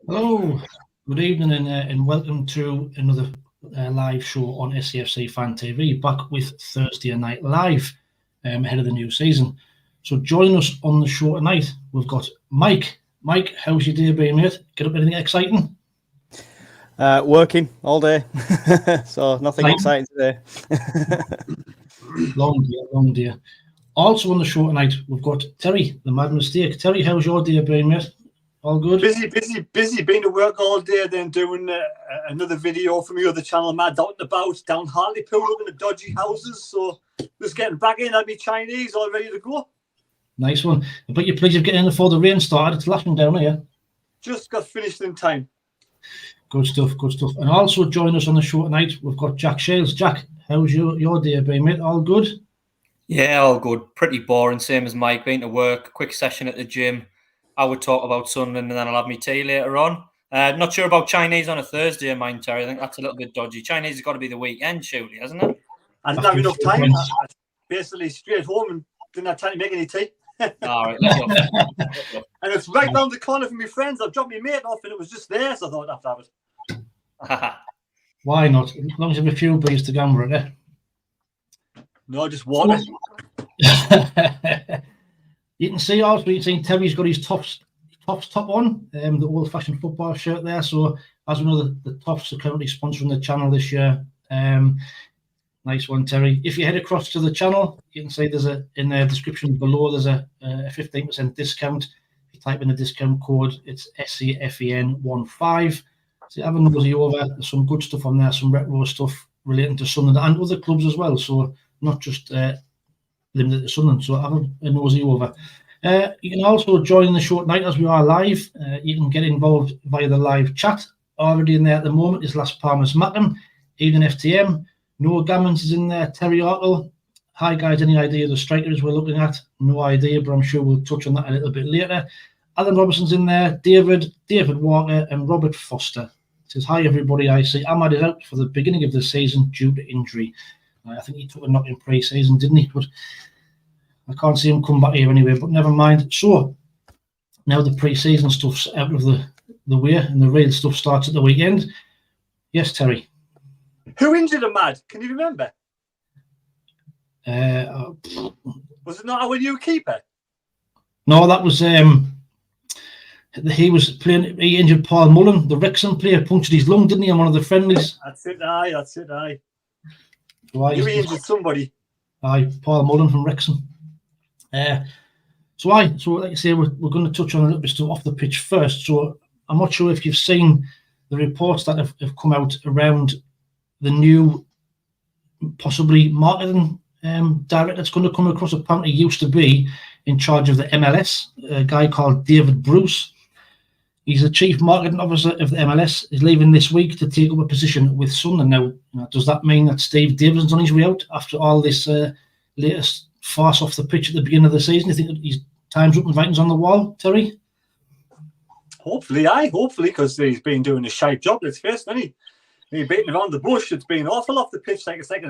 Hello, good evening, and welcome to another live show on SAFC Fan TV, back with Thursday Night Live ahead of the new season. So join us on the show tonight. We've got Mike. Mike, how's your day been, mate? Get up anything exciting? Working all day, so nothing exciting today. Long day. Also on the show tonight, we've got Terry, the Mad Mistake. Terry, how's your day been, mate? All good? Busy. Been to work all day, then doing another video from your other channel, Mad Out and About, down Hartlepool, looking at dodgy houses. So just getting back in, I'd be Chinese, all ready to go. Nice one. But you're pleased you're getting in before the rain started. It's lashing down here. Just got finished in time. Good stuff. And also join us on the show tonight, we've got Jack Shales. Jack, how's your day been, mate? All good? Yeah, all good. Pretty boring, same as Mike. Been to work, quick session at the gym. I would talk about Sunderland and then I'll have my tea later on. Not sure about Chinese on a Thursday, mine, Terry. I think that's a little bit dodgy. Chinese has got to be the weekend, surely, hasn't it? I didn't have enough time. I basically straight home and didn't have time to make any tea. All right, let's go. And it's right round the corner from my friends. I've dropped my mate off and it was just there, so I thought I'd have to have it. Why not? As long as you have a few beers to gamble at it. No, just water. You can see Terry's got his Toffs top on, the old-fashioned football shirt there. So as we know, the Toffs are currently sponsoring the channel this year. Nice one, Terry. If you head across to the channel, you can see in the description below there's a 15% discount. If you type in the discount code, it's SAFEN15. So have a nosy over. There's some good stuff on there, some retro stuff relating to Sunderland and other clubs as well. So not just limited to Sunderland. So have a nosy over. You can also join the show tonight as we are live. You can get involved via the live chat. Already in there at the moment is Las Palmas Mackin, Eden FTM. Noah Gammons is in there. Terry Arkle. Hi guys, any idea of the strikers we're looking at? No idea, but I'm sure we'll touch on that a little bit later. Alan Robertson's in there. David Walker, and Robert Foster. It says, hi everybody, I see Ahmad is out for the beginning of the season due to injury. I think he took a knock in pre-season, didn't he? But I can't see him come back here anyway, but never mind. So now the pre-season stuff's out of the way and the real stuff starts at the weekend. Yes, Terry. Who injured him, Mad? Can you remember? Was it not our new keeper? No, that was he was playing. He injured Paul Mullen, the Wrexham player, punctured his lung, didn't he, on one of the friendlies? That's it. Aye. So he injured somebody. Aye, Paul Mullen from Wrexham. So like I say, we're going to touch on a little bit stuff off the pitch first. So I'm not sure if you've seen the reports that have come out around the new possibly marketing director that's going to come across. Apparently used to be in charge of the MLS, a guy called David Bruce. He's the chief marketing officer of the MLS. He's leaving this week to take up a position with Sunderland. Now, does that mean that Steve Davison's on his way out after all this latest farce off the pitch at the beginning of the season? You think that his time's up and writing's on the wall, Terry? Hopefully, because he's been doing a shite job, let's face it, hasn't he? He's beating around the bush. It's been awful off the pitch. It's like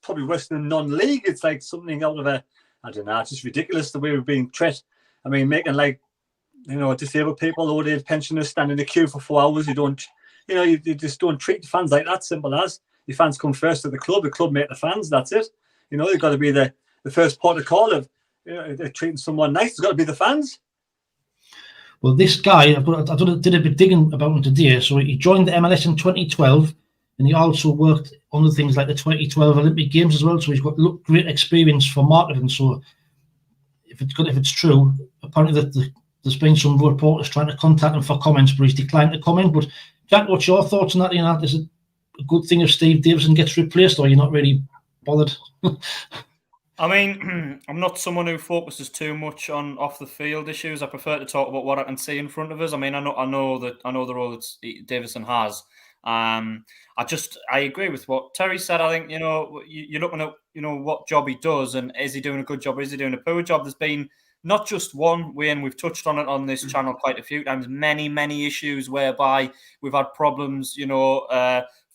probably worse than non-league. It's like something out of I don't know, it's just ridiculous the way we're being treated. I mean, making disabled people, old age pensioners stand in the queue for 4 hours. You just don't treat the fans like that. Simple as. The fans come first to the club make the fans, that's it. They've got to be the first port of call of treating someone nice. It's got to be the fans. Well, this guy, I did a bit digging about him today. So he joined the MLS in 2012, and he also worked on the things like the 2012 Olympic Games as well. So he's got great experience for marketing. So if it's true, apparently there's been some reporters trying to contact him for comments, but he's declined to comment. But Jack, what's your thoughts on that? Is it a good thing if Steve Davison gets replaced, or are you not really bothered? I mean, I'm not someone who focuses too much on off the field issues. I prefer to talk about what I can see in front of us. I mean, I know the role that Davison has. I agree with what Terry said. I think you're looking at what job he does, and is he doing a good job or is he doing a poor job? There's been not just one way, and we've touched on it on this channel quite a few times. Many issues whereby we've had problems.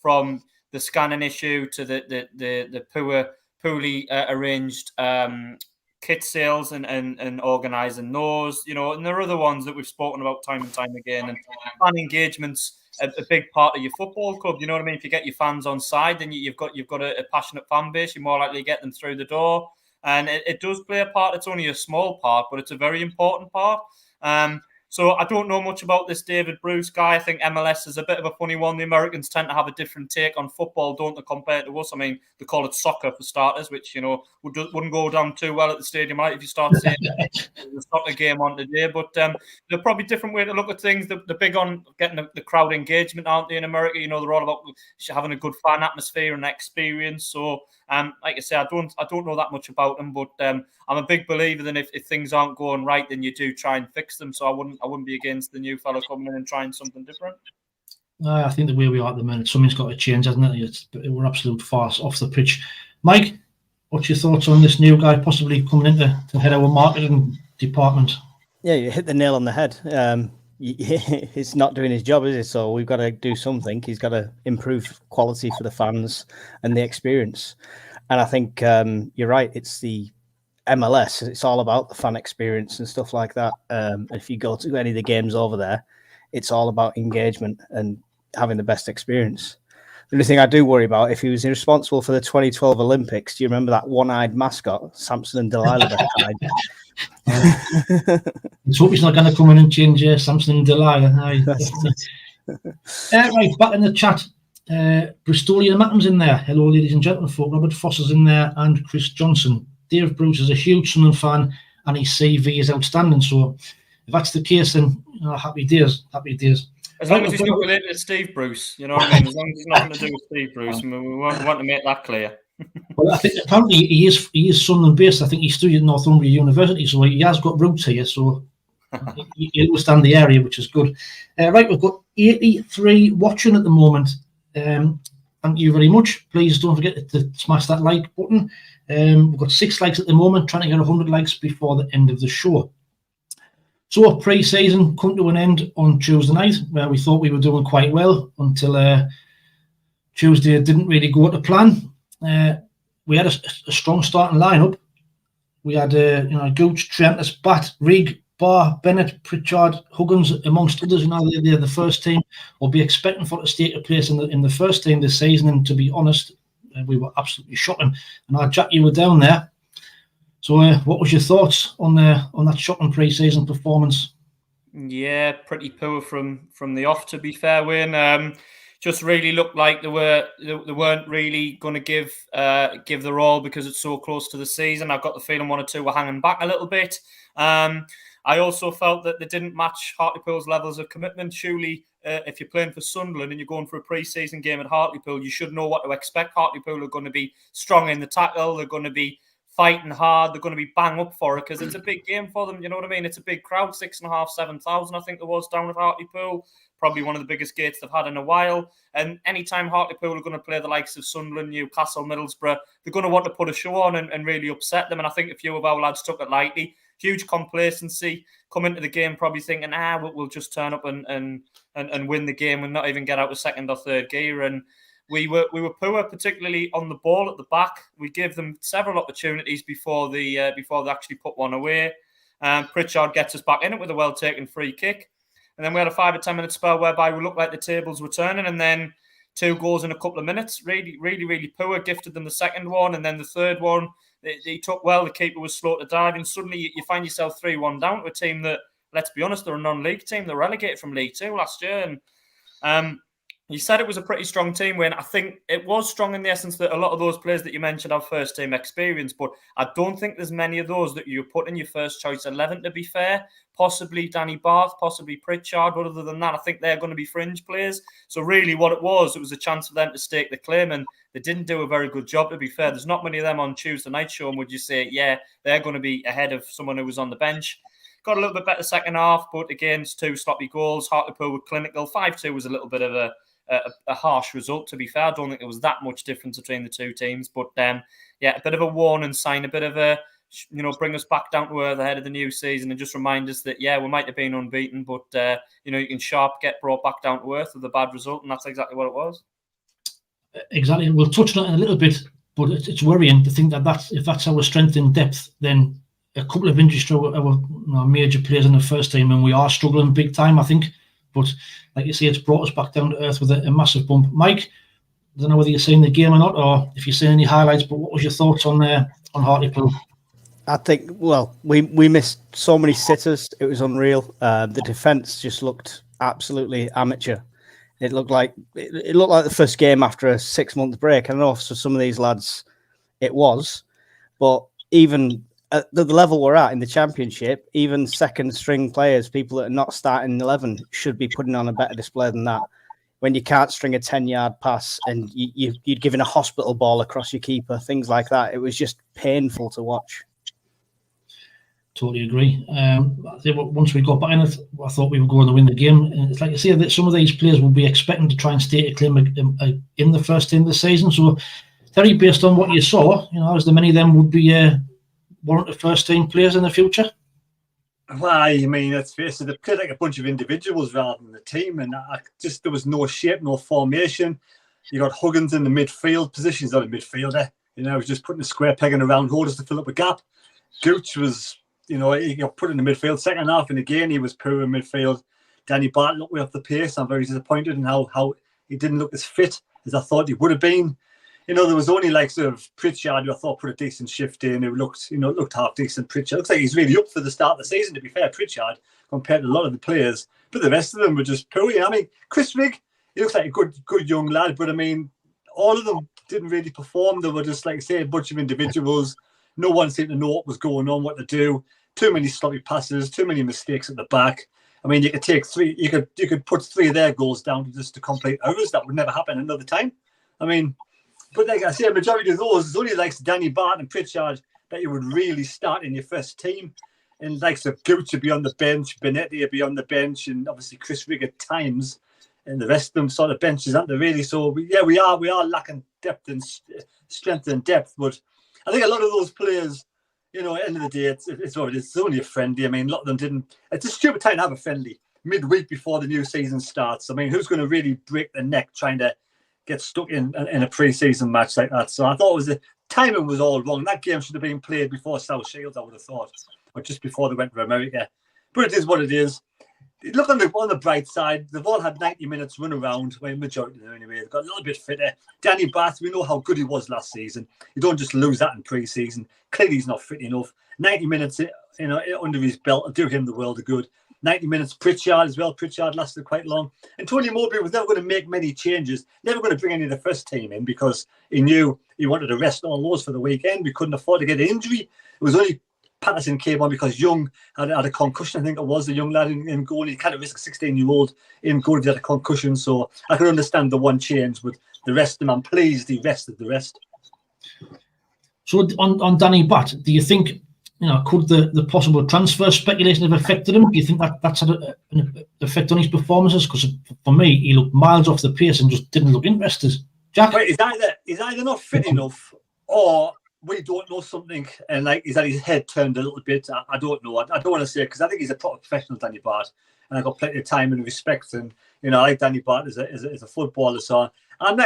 From the scanning issue to the poorly arranged kit sales and organising those, you know, and there are other ones that we've spoken about time and time again. And fan engagement's a big part of your football club. You know what I mean? If you get your fans on side, then you've got a passionate fan base. You're more likely to get them through the door, and it does play a part. It's only a small part, but it's a very important part. So I don't know much about this David Bruce guy. I think MLS is a bit of a funny one. The Americans tend to have a different take on football, don't they, compared to us? I mean, they call it soccer for starters, which, you know, wouldn't go down too well at the stadium, right, if you start saying the soccer game on today. But they're probably different way to look at things. They're big on getting the crowd engagement, aren't they, in America? You know, they're all about having a good fan atmosphere and experience. So, like I say, I don't know that much about them, but I'm a big believer that if things aren't going right, then you do try and fix them. So I wouldn't be against the new fella coming in and trying something different. I think the way we are at the minute, something's got to change, hasn't it? We're absolute farce off the pitch. Mike, what's your thoughts on this new guy possibly coming in to head our marketing department? Yeah, you hit the nail on the head. He's not doing his job, is he? So we've got to do something. He's got to improve quality for the fans and the experience. And I think you're right. It's the MLS. It's all about the fan experience and stuff like that. If you go to any of the games over there, it's all about engagement and having the best experience. The only thing I do worry about, if he was responsible for the 2012 Olympics, do you remember that one-eyed mascot, Samson and Delilah? Let's hope he's not going to come in and change Samson and Delilah. Right, back in the chat. Bristolian Matham's in there. Hello, ladies and gentlemen. Robert Foster's in there and Chris Johnson. Dave Bruce is a huge Sunderland fan and his CV is outstanding. So if that's the case, then happy days. As long as he's not related to Steve Bruce, you know what I mean? As long as he's nothing to do with Steve Bruce, we want to make that clear. Well, I think apparently he is Sunderland based. I think he studied at Northumbria University, so he has got roots here. So he understands the area, which is good. Right, we've got 83 watching at the moment. Thank you very much. Please don't forget to smash that like button. We've got 6 likes at the moment, trying to get 100 likes before the end of the show. So pre-season come to an end on Tuesday night, where we thought we were doing quite well until Tuesday didn't really go to plan. We had a strong starting lineup. We had Gooch, Trent, Bat, Rigg, Barr, Bennett, Pritchard, Huggins, amongst others. They're the first team. We'll be expecting for to stay a place in the first team this season. And to be honest, we were absolutely shocking. And Jack, you were down there. So, what was your thoughts on that shocking pre-season performance? Yeah, pretty poor from the off. To be fair, Wayne, just really looked like they weren't really going to give their all because it's so close to the season. I've got the feeling 1 or 2 were hanging back a little bit. I also felt that they didn't match Hartlepool's levels of commitment. Surely, if you're playing for Sunderland and you're going for a pre-season game at Hartlepool, you should know what to expect. Hartlepool are going to be strong in the tackle. They're going to be fighting hard. They're going to be bang up for it because it's a big game for them. You know what I mean? It's a big crowd, 6,500, 7,000, I think there was down at Hartlepool. Probably one of the biggest gates they've had in a while. And anytime Hartlepool are going to play the likes of Sunderland, Newcastle, Middlesbrough, they're going to want to put a show on and really upset them. And I think a few of our lads took it lightly. Huge complacency. Come into the game probably thinking, we'll just turn up and win the game and not even get out of second or third gear. And we were poor, particularly on the ball at the back. We gave them several opportunities before they actually put one away. Pritchard gets us back in it with a well-taken free kick. And then we had a 5 or 10 minute spell whereby we looked like the tables were turning, and then 2 goals in a couple of minutes. Really, really, really poor. Gifted them the second one, and then the third one, they took well. The keeper was slow to dive, and suddenly you find yourself 3-1 down to a team that, let's be honest, they're a non-league team. They're relegated from League 2 last year. And you said it was a pretty strong team, Wayne. I think it was strong in the essence that a lot of those players that you mentioned have first team experience, but I don't think there's many of those that you put in your first choice 11, to be fair. Possibly Danny Barth, possibly Pritchard, but other than that, I think they're going to be fringe players. So really what it was a chance for them to stake the claim, and they didn't do a very good job, to be fair. There's not many of them on Tuesday night show, and would you say, yeah, they're going to be ahead of someone who was on the bench. Got a little bit better second half, but again, it's 2 sloppy goals. Hartlepool were clinical. 5-2 was a little bit of a harsh result, to be fair. I don't think there was that much difference between the two teams, but a bit of a warning sign, a bit of a bring us back down to earth ahead of the new season, and just remind us that we might have been unbeaten, but you can get brought back down to earth with a bad result, and that's exactly what it was. Exactly. We'll touch on it in a little bit, but it's worrying to think that if that's our strength in depth, then a couple of injuries to our major players in the first team, and we are struggling big time, I think. But like you say, it's brought us back down to earth with a massive bump. Mike, I don't know whether you've seen the game or not, or if you've seen any highlights, but what was your thoughts on Hartlepool? I think, well, we missed so many sitters. It was unreal. The defence just looked absolutely amateur. It looked like the first game after a 6-month break. I don't know if for some of these lads it was, but even at the level we're at in the Championship, even second string players, people that are not starting 11, should be putting on a better display than that. When you can't string a 10-yard pass and you're giving a hospital ball across your keeper, things like that. It was just painful to watch. Totally agree. I think once we got back in it, I thought we were going to win the game. And it's like you say that some of these players will be expecting to try and stake a claim in the first team this season. So, Terry, based on what you saw, as the many of them would be warranted first team players in the future? Well, I mean, let's face it, they played like a bunch of individuals rather than the team, and there was no shape, no formation. You got Huggins in the midfield position. He's not a midfielder. He was just putting a square peg in a round hole just to fill up a gap. Gooch was, he got put in the midfield second half, and again, he was poor in midfield. Danny Barton looked way off the pace. I'm very disappointed in how he didn't look as fit as I thought he would have been. There was only like sort of Pritchard who I thought put a decent shift in, who looked half decent. Pritchard looks like he's really up for the start of the season, to be fair, Pritchard, compared to a lot of the players. But the rest of them were just poor. I mean, Chris Rigg, he looks like a good young lad, but I mean, all of them didn't really perform. They were just, like I say, a bunch of individuals. No one seemed to know what was going on, what to do. Too many sloppy passes, too many mistakes at the back. I mean, you could take three, you could put 3 of their goals down just to complete ours. That would never happen another time. I mean, but like I say, a majority of those, there's only like Danny Barton and Pritchard that you would really start in your first team. And like so Gooch would be on the bench, Benetti would be on the bench, and obviously Chris Rigg at times. And the rest of them sort of benches, aren't they, really? So, we are lacking depth and strength and depth. But I think a lot of those players, at the end of the day, it's only a friendly. I mean, a lot of them didn't. It's a stupid time to have a friendly midweek before the new season starts. I mean, who's going to really break the neck trying to get stuck in a pre-season match like that? So I thought the timing was all wrong. That game should have been played before South Shields, I would have thought, or just before they went to America. But it is what it is. Look on the bright side, they've all had 90 minutes run around, well, majority of them anyway. They've got a little bit fitter. Danny Bath, we know how good he was last season. You don't just lose that in pre-season. Clearly he's not fit enough. 90 minutes under his belt will do him the world of good. 90 minutes, Pritchard as well. Pritchard lasted quite long. And Tony Mowbray was never going to make many changes, never going to bring any of the first team in because he knew he wanted to rest all those for the weekend. We couldn't afford to get an injury. It was only Patterson came on because Young had a concussion, I think it was, the young lad in goal. He can't risk a 16-year-old in goal if he had a concussion. So I can understand the one change, but the rest of them, I'm pleased he rested the rest. So on Danny Batt, do you think, could the possible transfer speculation have affected him? Do you think that's had an effect on his performances? Because for me, he looked miles off the pace and just didn't look interested. Jack? Wait, he's either not fit enough or we don't know something, and like he's had his head turned a little bit. I don't know. I don't want to say because I think he's a proper professional, Danny Bart, and I've got plenty of time and respect. And I like Danny Bart as a footballer. So I'm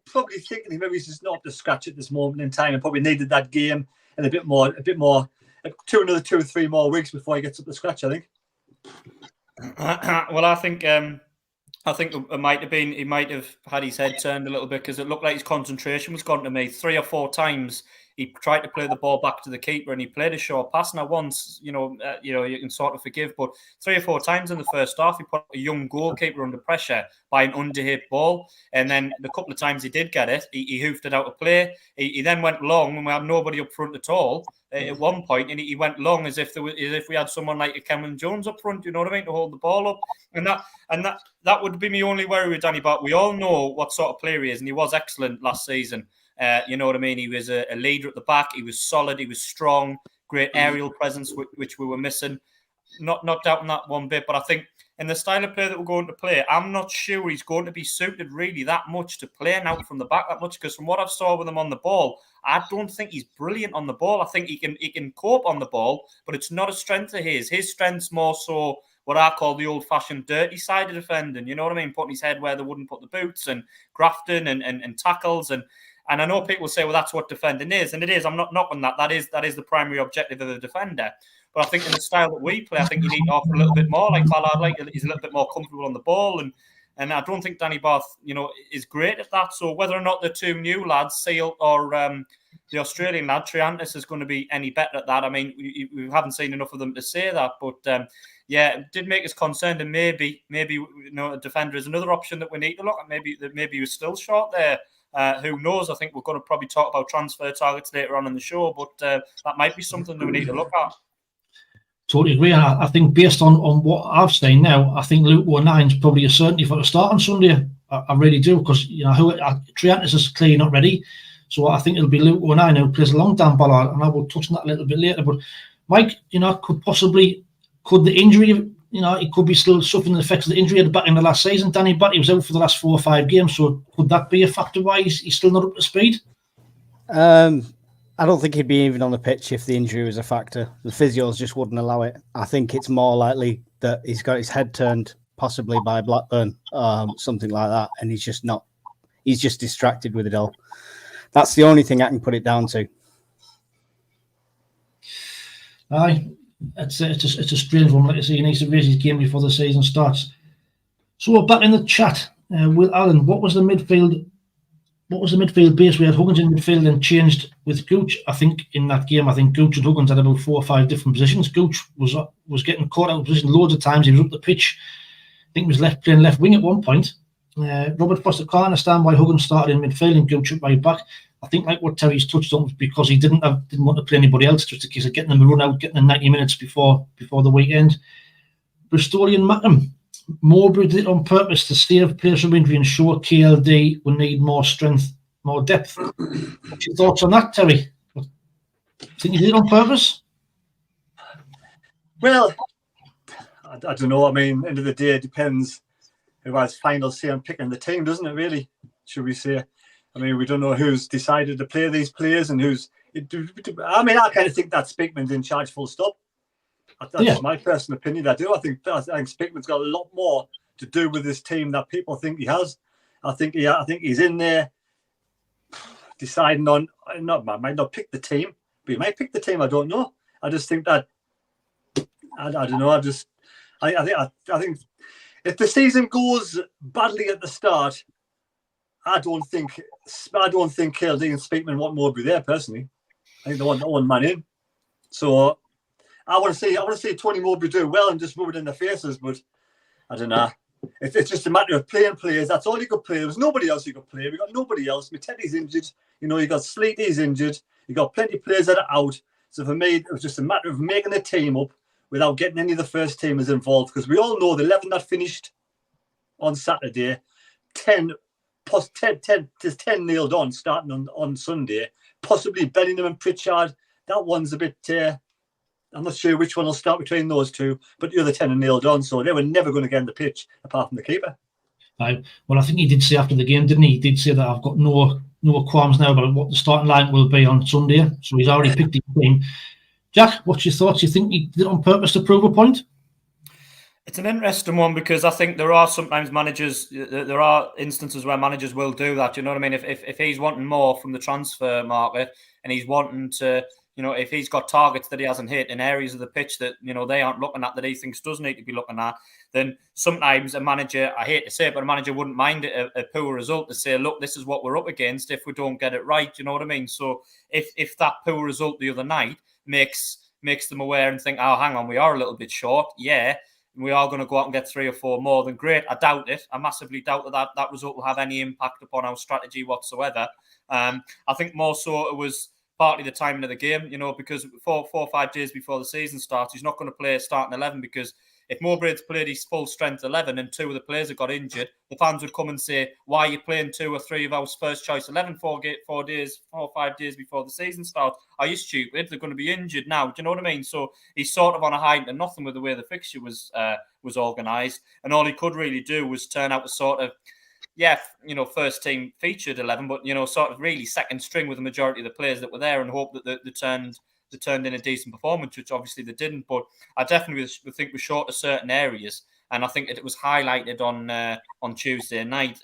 probably thinking maybe he's just not up to scratch at this moment in time, and probably needed that game and a bit more, another 2 or 3 more weeks before he gets up to scratch, I think. Well, I think it might have been, he might have had his head turned a little bit because it looked like his concentration was gone to me. 3 or 4 times he tried to play the ball back to the keeper and he played a short pass. Now once, you can sort of forgive, but 3 or 4 times in the first half, he put a young goalkeeper under pressure by an underhit ball. And then the couple of times he did get it, he hoofed it out of play. He then went long when we had nobody up front at all at one point, and he went long as if we had someone like a Cameron Jones up front, you know what I mean, to hold the ball up. And that would be my only worry with Danny Bart. We all know what sort of player he is, and he was excellent last season. You know what I mean? He was a leader at the back. He was solid. He was strong. Great aerial presence, which we were missing. Not doubting that one bit, but I think in the style of play that we're going to play, I'm not sure he's going to be suited really that much to playing out from the back that much. Because from what I've saw with him on the ball, I don't think he's brilliant on the ball. I think he can cope on the ball, but it's not a strength of his. His strength's more so what I call the old-fashioned dirty side of defending. You know what I mean? Putting his head where they wouldn't put the boots and grafting and tackles. And And I know people say, well, that's what defending is. And it is. I'm not knocking that. That is the primary objective of the defender. But I think in the style that we play, I think you need to offer a little bit more. Like Ballard, like he's a little bit more comfortable on the ball. And I don't think Danny Bath, is great at that. So whether or not the two new lads, Seal or the Australian lad, Triantis, is going to be any better at that. I mean, we haven't seen enough of them to say that. But yeah, it did make us concerned. And maybe a defender is another option that we need to look at. Maybe we're still short there. Who knows? I think we're going to probably talk about transfer targets later on in the show. But that might be something that we need to look at. Totally agree. I think based on what I've seen now, I think Luke O'Nien is probably a certainty for the start on Sunday. I really do, because Triantis is clearly not ready. So I think it'll be Luke O'Nien who plays along Ballard, and I will touch on that a little bit later. But Mike, could the injury, he could be still suffering the effects of the injury at the back in the last season. Danny Batty was out for the last 4 or 5 games, so could that be a factor why he's still not up to speed? I don't think he'd be even on the pitch if the injury was a factor. The physios just wouldn't allow it. I think it's more likely that he's got his head turned possibly by Blackburn, something like that, and he's just distracted with it all. That's the only thing I can put it down to. Aye, it's a strange one. Like I say, he needs to raise his game before the season starts. So we're back in the chat. Will Allen, what was the midfield base? We had Huggins in midfield and changed with Gooch. I think in that game, Gooch and Huggins had about 4 or 5 different positions. Gooch was getting caught out of position loads of times. He was up the pitch. I think he was playing left wing at one point. Robert Foster can't understand why Huggins started in midfield and Gooch at right back. I think like what Terry's touched on was because he didn't want to play anybody else, just in case of getting them a run out, getting them 90 minutes before the weekend. Bristolian Mackham. Mowbray did it on purpose to save players from injury and show KLD will need more strength, more depth. What's your thoughts on that, Terry? Think he did it on purpose? Well, I don't know. I mean, end of the day, it depends who has final say on picking the team, doesn't it, really? Should we say? I mean, we don't know who's decided to play these players and who's... I mean, I kind of think that Speakman's in charge full stop. That's my personal opinion. I think Speakman's got a lot more to do with this team that people think he has. I think he's in there deciding on. Might not pick the team, but he might pick the team. I don't know. I just think that I don't know. I think if the season goes badly at the start, I don't think KLD and Speakman want Mowbray there personally. I think they want one man in. So. I want to see Tony Mowbray do well and just rub it in their faces, but I don't know. It's just a matter of playing players. That's all you could play. There was nobody else you could play. We got nobody else. Teddy's injured. You got Sleety's injured. You got plenty of players that are out. So for me, it was just a matter of making a team up without getting any of the first teamers involved, because we all know the 11 that finished on Saturday, 10 nailed on starting on Sunday. Possibly Bellingham and Pritchard. That one's a bit... I'm not sure which one will start between those two, but the other 10 are nailed on, so they were never going to get in the pitch apart from the keeper. Right. Well, I think he did say after the game, didn't he? He did say that I've got no qualms now about what the starting line will be on Sunday, so he's already picked his team. Jack, what's your thoughts? You think he did it on purpose to prove a point? It's an interesting one, because I think there are sometimes there are instances where managers will do that. You know what I mean? If he's wanting more from the transfer market and he's wanting to, if he's got targets that he hasn't hit in areas of the pitch that, they aren't looking at, that he thinks does need to be looking at, then sometimes a manager, I hate to say it, but a manager wouldn't mind a poor result to say, look, this is what we're up against if we don't get it right. You know what I mean? So if that poor result the other night makes them aware and think, oh, hang on, we are a little bit short. Yeah, we are going to go out and get 3 or 4 more, then great. I doubt it. I massively doubt that result will have any impact upon our strategy whatsoever. I think more so it was partly the timing of the game, because 4 or 5 days before the season starts, he's not going to play starting 11, because if Mowbray had played his full strength 11 and 2 of the players had got injured, the fans would come and say, why are you playing 2 or 3 of our first choice 11 4 or 5 days before the season starts? Are you stupid? They're going to be injured now. Do you know what I mean? So he's sort of on a hide to nothing with the way the fixture was organised, and all he could really do was turn out a sort of, first team featured 11, but, sort of really second string with the majority of the players that were there, and hope that they turned in a decent performance, which obviously they didn't. But I definitely think we're short of certain areas, and I think it was highlighted on Tuesday night.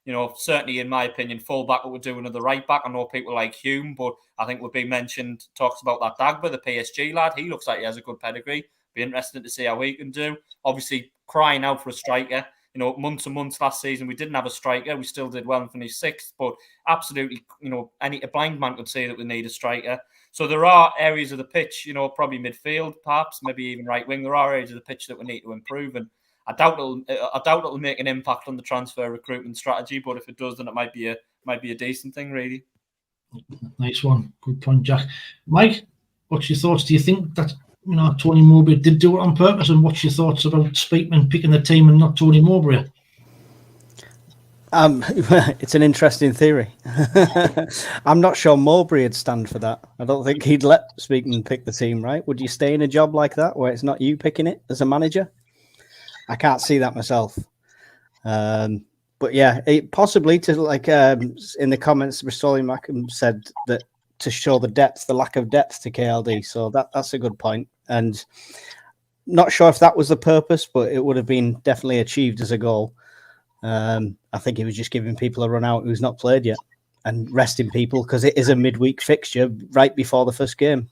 You know, certainly in my opinion, full back would do another right back. I know people like Hume, but I think we've been mentioned, talks about that Dagba, the PSG lad. He looks like he has a good pedigree. Be interesting to see how he can do. Obviously, crying out for a striker. You know, months and months last season, we didn't have a striker. We still did well and finished 6th, but absolutely, you know, a blind man could say that we need a striker. So there are areas of the pitch, you know, probably midfield, perhaps, maybe even right wing. There are areas of the pitch that we need to improve, and I doubt it'll make an impact on the transfer recruitment strategy. But if it does, then it might be a decent thing, really. Nice one, good point, Jack. Mike, what's your thoughts? Do you think that, you know, Tony Mowbray did do it on purpose, and what's your thoughts about Speakman picking the team and not Tony Mowbray? It's an interesting theory. I'm not sure Mowbray would stand for that. I don't think he'd let Speakman pick the team, right? Would you stay in a job like that where it's not you picking it as a manager? I can't see that myself. But yeah, possibly to, like, in the comments, Bristolian Mackham said that to show the lack of depth to KLD. So that's a good point. And not sure if that was the purpose, but it would have been definitely achieved as a goal. I think he was just giving people a run out who's not played yet and resting people, because it is a midweek fixture right before the first game.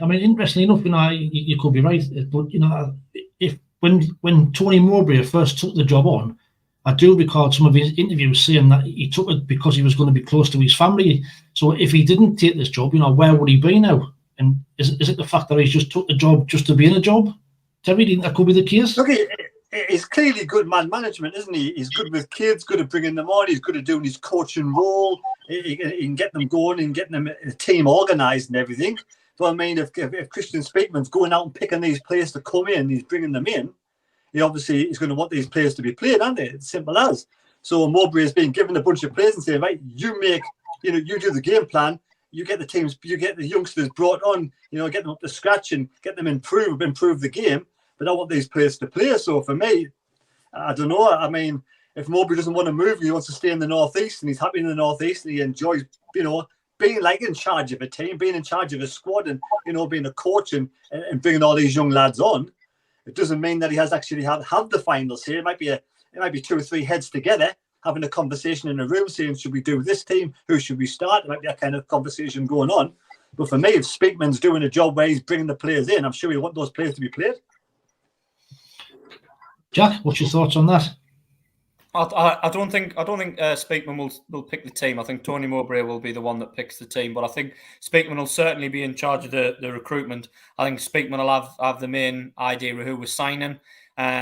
I mean, interestingly enough, you know, you could be right, but, you know, if when Tony Mowbray first took the job on, I do recall some of his interviews saying that he took it because he was going to be close to his family. So if he didn't take this job, you know, where would he be now? And is it the fact that he's just took the job just to be in a job? Terry, do you think that could be the case? Look, he's clearly good man management, isn't he? He's good with kids, good at bringing them on. He's good at doing his coaching role. He can get them going and getting them a team organised and everything. So I mean, if Christian Speakman's going out and picking these players to come in, he's bringing them in, he obviously is going to want these players to be played, aren't they? It's simple as. So Mowbray has been given a bunch of players and saying, right, you do the game plan, you get the youngsters brought on, you know, get them up to scratch and get them improve the game. But I want these players to play. So for me, I don't know. I mean, if Mowbray doesn't want to move, he wants to stay in the Northeast, and he's happy in the Northeast, and he enjoys, you know, being like in charge of a team, being in charge of a squad, and, you know, being a coach and bringing all these young lads on. It doesn't mean that he has actually had the finals here. It might be 2 or 3 heads together having a conversation in a room saying, should we do this team? Who should we start? There might be that kind of conversation going on. But for me, if Speakman's doing a job where he's bringing the players in, I'm sure he want those players to be played. Jack, what's your thoughts on that? I don't think Speakman will pick the team. I think Tony Mowbray will be the one that picks the team. But I think Speakman will certainly be in charge of the recruitment. I think Speakman will have the main idea of who we're signing.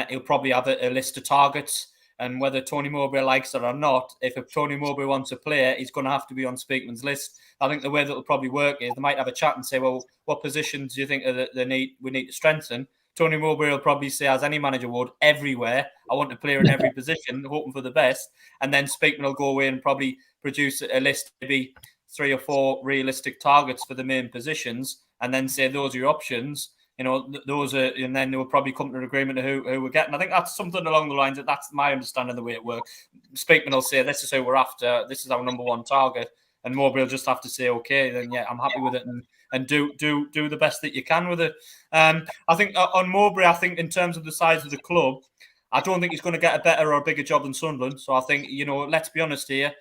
He'll probably have a list of targets. And whether Tony Mowbray likes it or not, if Tony Mowbray wants a player, he's going to have to be on Speakman's list. I think the way that it'll probably work is they might have a chat and say, well, what positions do you think we need to strengthen? Tony Mowbray will probably say, as any manager would, everywhere. I want a player in every position, hoping for the best. And then Speakman will go away and probably produce a list, maybe 3 or 4 realistic targets for the main positions, and then say those are your options. You know, those are, and then they will probably come to an agreement of who we're getting. I think that's something along the lines that's my understanding of the way it works. Speakman will say, this is who we're after, this is our number 1 target. And Mowbray will just have to say, okay, then yeah, I'm happy with it, and do the best that you can with it. I think on Mowbray, I think in terms of the size of the club, I don't think he's going to get a better or a bigger job than Sunderland. So I think, you know, let's be honest here,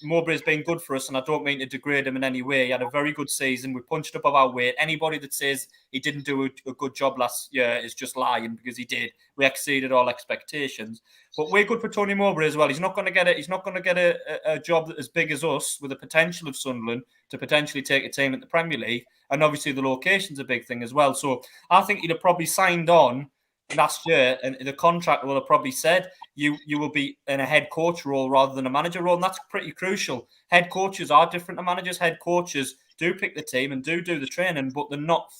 Mowbray's been good for us, and I don't mean to degrade him in any way. He had a very good season. We punched up our weight. Anybody that says he didn't do a good job last year is just lying, because he did. We exceeded all expectations. But we're good for Tony Mowbray as well. He's not going to get a job as big as us, with the potential of Sunderland to potentially take a team at the Premier League. And obviously the location's a big thing as well. So I think he'd have probably signed on last year, and the contract will have probably said you will be in a head coach role rather than a manager role, and that's pretty crucial. Head coaches are different to managers. Head coaches do pick the team and do the training, but they're not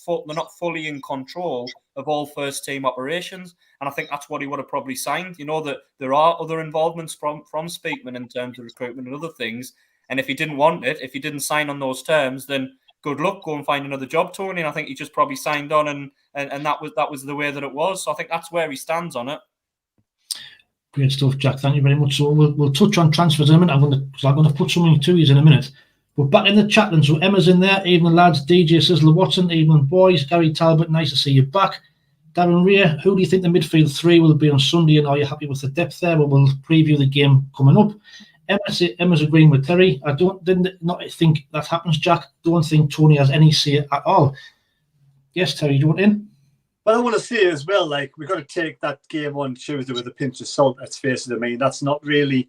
fully in control of all first team operations. And I think that's what he would have probably signed. You know, that there are other involvements from Speakman in terms of recruitment and other things. And if he didn't want it, if he didn't sign on those terms, then good luck, go and find another job, Tony. And I think he just probably signed on, and that was the way that it was. So I think that's where he stands on it. Great stuff, Jack. Thank you very much. So we'll touch on transfers in a minute. I'm going to put something to you in a minute. But back in the chat then. So Emma's in there. Evening, lads. DJ Sizzler Watson. Evening, boys. Gary Talbot. Nice to see you back. Darren Ray, who do you think the midfield three will be on Sunday, and are you happy with the depth there? Well, we'll preview the game coming up. Emma's agreeing with Terry. I didn't think that happens, Jack. Don't think Tony has any say at all. Yes, Terry, do you want in? But I want to say as well, like, we've got to take that game on Tuesday with a pinch of salt, let's face it. I mean, that's not really,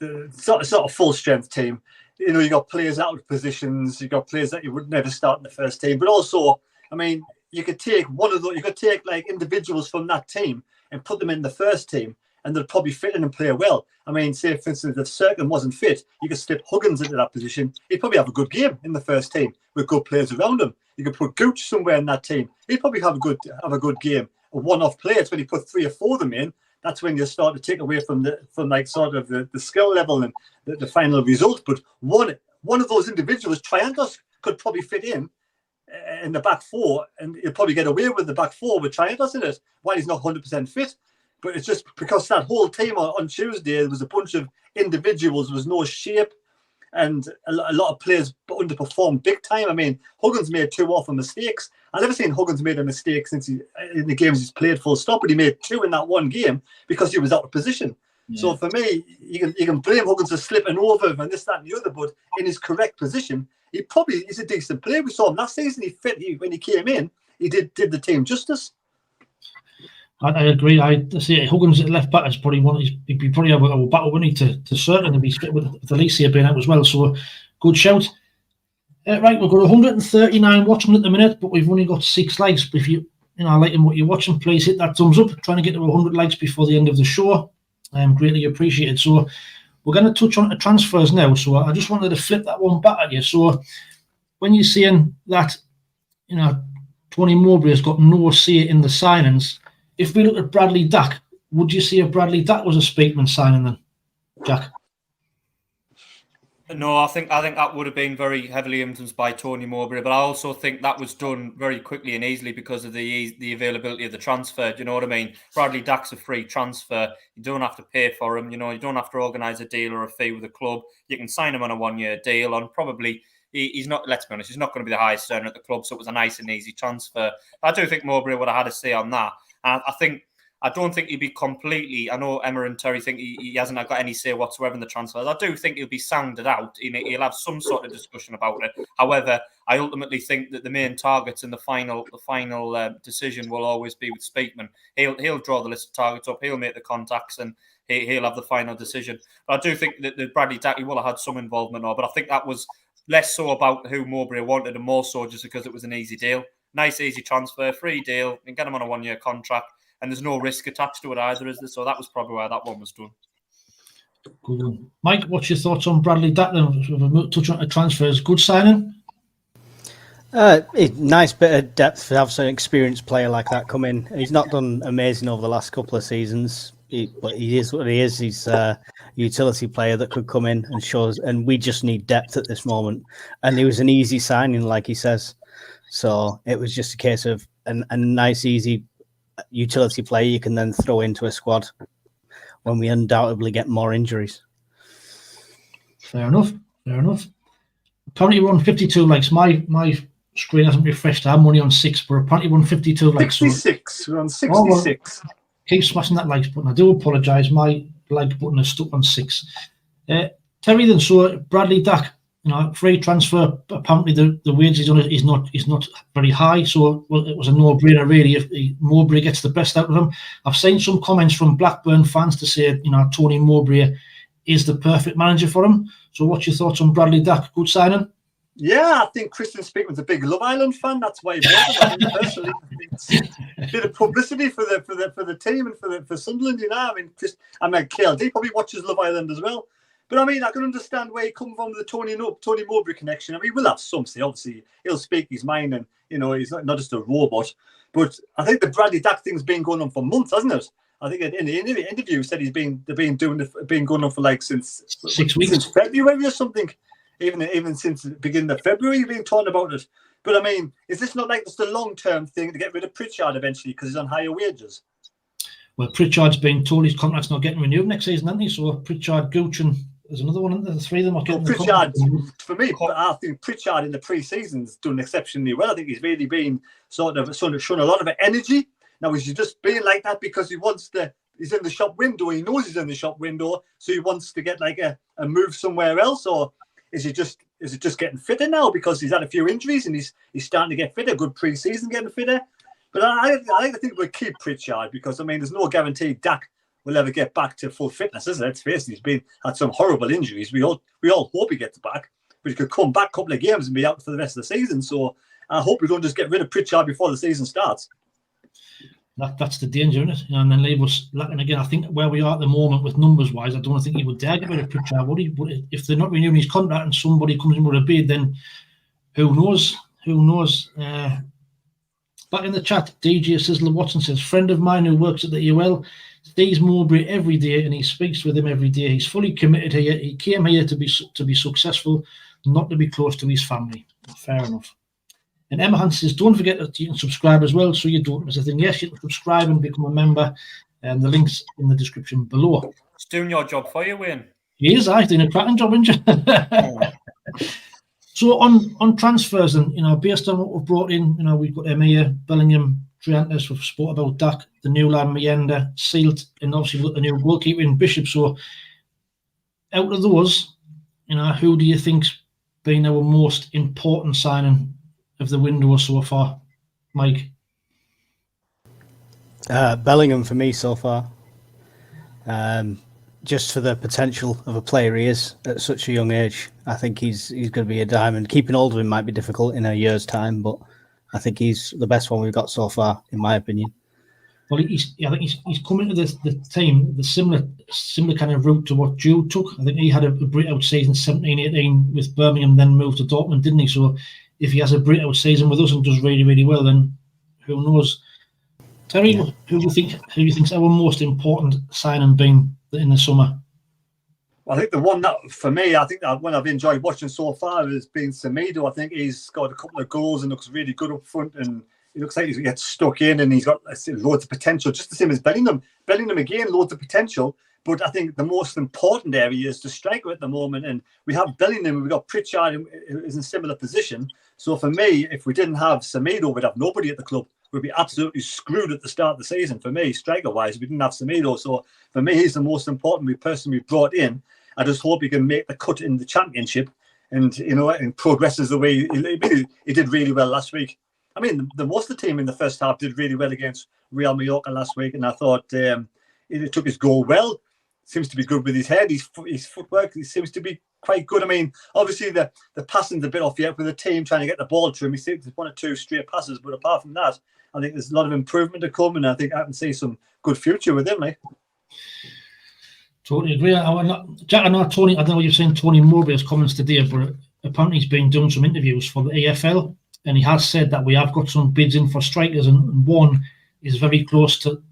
it's not a full strength team. You know, you got players out of positions, you got players that you would never start in the first team. But also, I mean, you could take one of those, you could take like individuals from that team and put them in the first team, and they'll probably fit in and play well. I mean, say, for instance, if Cirkin wasn't fit, you could slip Huggins into that position. He'd probably have a good game in the first team with good players around him. You could put Gooch somewhere in that team. He'd probably have a good game. A one-off player, when you put 3 or 4 of them in, that's when you start to take away from the skill level and the final result. But one of those individuals, Triantos, could probably fit in the back four, and you'll probably get away with the back four with Triantos in it while he's not 100% fit. But it's just because that whole team on Tuesday, there was a bunch of individuals, there was no shape, and a lot of players underperformed big time. I mean, Huggins made 2 awful mistakes. I've never seen Huggins made a mistake since in the games he's played full stop, but he made 2 in that one game because he was out of position. Yeah. So for me, you can blame Huggins for slipping over and this, that, and the other, but in his correct position, he's a decent player. We saw him last season. When he came in, he did the team justice. I agree. I see Huggins at left back is probably he'd probably have a battle, wouldn't he, to certainly be fit with Alicia being out as well. So good shout. Right, we've got 139 watching at the minute, but we've only got 6 likes. But if you liking what you're watching, please hit that thumbs up. Trying to get to 100 likes before the end of the show. Greatly appreciated. So we're going to touch on the transfers now. So I just wanted to flip that one back at you. So when you're saying that, Tony Mowbray has got no say in the signings, if we look at Bradley Dack, would you say if Bradley Dack was a Speakman signing then, Jack? No, I think that would have been very heavily influenced by Tony Mowbray, but I also think that was done very quickly and easily because of the availability of the transfer. Do you know what I mean? Bradley Dack's a free transfer. You don't have to pay for him. You don't have to organise a deal or a fee with the club. You can sign him on a 1-year deal on probably. He's not. Let's be honest. He's not going to be the highest earner at the club, so it was a nice and easy transfer. I do think Mowbray would have had a say on that. And I don't think he'd be completely. I know Emma and Terry think he hasn't got any say whatsoever in the transfers. I do think he'll be sounded out. He'll have some sort of discussion about it. However, I ultimately think that the main targets and the final decision will always be with Speakman. He'll draw the list of targets up. He'll make the contacts and he'll have the final decision. But I do think that the Bradley Dack will have had some involvement on. But I think that was less so about who Mowbray wanted and more so just because it was an easy deal. Nice, easy transfer, free deal. You can get him on a 1-year contract, and there's no risk attached to it either, is there? So that was probably why that one was done. Good. Mike, what's your thoughts on Bradley Dack? Touch on the transfers. Good signing? Nice bit of depth to have an experienced player like that come in. He's not done amazing over the last couple of seasons, but he is what he is. He's a utility player that could come in and show us, and we just need depth at this moment. And it was an easy signing, like he says. So it was just a case of a nice, easy utility player you can then throw into a squad when we undoubtedly get more injuries. Fair enough. Apparently we're on 52 likes. My screen hasn't refreshed. I'm only on 6, but apparently we're on 52 likes. 66. We're on 66. Keep smashing that likes button. I do apologise. My like button is stuck on 6. Terry, then, so Bradley Dack, free transfer. Apparently the wages on it is not very high, so it was a no-brainer really if Mowbray gets the best out of him. I've seen some comments from Blackburn fans to say Tony Mowbray is the perfect manager for him. So what's your thoughts on Bradley Dack? Good signing? Yeah, I think Christian Speakman's a big Love Island fan. That's why he voted. Personally, it's a bit of publicity for the team and for Sunderland. I mean, KLD probably watches Love Island as well. But I mean, I can understand where he comes from with the Tony Mowbray connection. I mean, we'll have some say. Obviously, he'll speak his mind, and he's not just a robot. But I think the Bradley Dack thing's been going on for months, hasn't it? I think in the interview he said they've been going on for like since 6 weeks, since February or something. Even since the beginning of February, you've been talking about it. But I mean, is this not like just a long-term thing to get rid of Pritchard eventually because he's on higher wages? Well, Pritchard's been told his contract's not getting renewed next season, hasn't he? So Pritchard, Gooch, and there's another one, the 3 of them are getting Pritchard, for me, but I think Pritchard in the pre-season's done exceptionally well. I think he's really been shown a lot of energy. Now, is he just being like that because he wants to? He's in the shop window. He knows he's in the shop window, so he wants to get like a move somewhere else, or is it just getting fitter now because he's had a few injuries and he's starting to get fitter? Good pre-season, getting fitter. But I like to think we'll keep Pritchard because I mean, there's no guarantee Dak will ever get back to full fitness, is there? Let's face it, he's had some horrible injuries. We all hope he gets back, but he could come back a couple of games and be out for the rest of the season. So I hope we don't just get rid of Pritchard before the season starts. That's the danger, isn't it? And then leave us lacking again. I think where we are at the moment with numbers wise, I don't think he would dare get rid of Pritchard, would he? But if they're not renewing his contract and somebody comes in with a bid, then who knows? Who knows? Back in the chat, DJ Sizzler Watson says, friend of mine who works at the UL sees Mowbray every day and he speaks with him every day. He's fully committed here. He came here to be successful, not to be close to his family. Fair enough. And Emma Hunt says, don't forget that you can subscribe as well, so you don't miss a thing. Yes, you can subscribe and become a member. And the link's in the description below. It's doing your job for you, Wayne. He is, he's doing a cracking job, isn't he? So on transfers, and based on what we've brought in, we've got Emir, Bellingham, Triantis, we've spoke about Dak, the new lad Mienda, Sealt, and obviously we've got the new goalkeeper in Bishop. So out of those, who do you think's been our most important signing of the window so far, Mike? Bellingham for me so far. Just for the potential of a player he is at such a young age. I think he's going to be a diamond. Keeping hold of him might be difficult in a year's time, but I think he's the best one we've got so far, in my opinion. Well, I think he's coming to the team the similar kind of route to what Jude took. I think he had a breakout season 17-18 with Birmingham, then moved to Dortmund, didn't he? So if he has a breakout season with us and does really, really well, then who knows? Terry, who do you think's our most important signing been in the summer? Well, I think the one that, for me, I think that one I've enjoyed watching so far has been Semedo. I think he's got a couple of goals and looks really good up front, and he looks like he's get stuck in, and he's got loads of potential, just the same as Bellingham. Bellingham, again, loads of potential, but I think the most important area is the striker at the moment, and we have Bellingham, and we've got Pritchard who is in a similar position. So for me, if we didn't have Semedo, we'd have nobody at the club. We'd be absolutely screwed at the start of the season. For me, striker-wise, we didn't have Semedo. So for me, he's the most important person we brought in. I just hope he can make the cut in the championship and, and progresses the way he did really well last week. I mean, the most of the team in the first half did really well against Real Mallorca last week, and I thought he took his goal well. Seems to be good with his head. His footwork, he seems to be quite good. I mean, obviously the passing's a bit off yet with the team trying to get the ball to him. He seems one or two straight passes, but apart from that, I think there's a lot of improvement to come, and I think I can see some good future with him, mate. Totally agree. Jack, I know Tony. I don't know what you're saying. Tony Mowbray's comments today, but apparently he's been doing some interviews for the AFL, and he has said that we have got some bids in for strikers, and one is very close to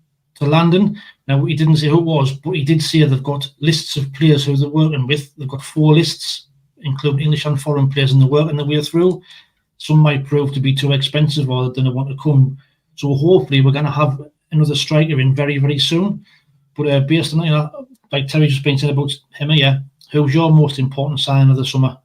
landing. Now, he didn't say who it was, but he did say they've got lists of players who they're working with. They've got 4 lists, including English and foreign players, and they're working their way through. Some might prove to be too expensive or they don't want to come. So hopefully we're going to have another striker in very, very soon. But based on, like Terry just been saying about him here, who's your most important sign of the summer?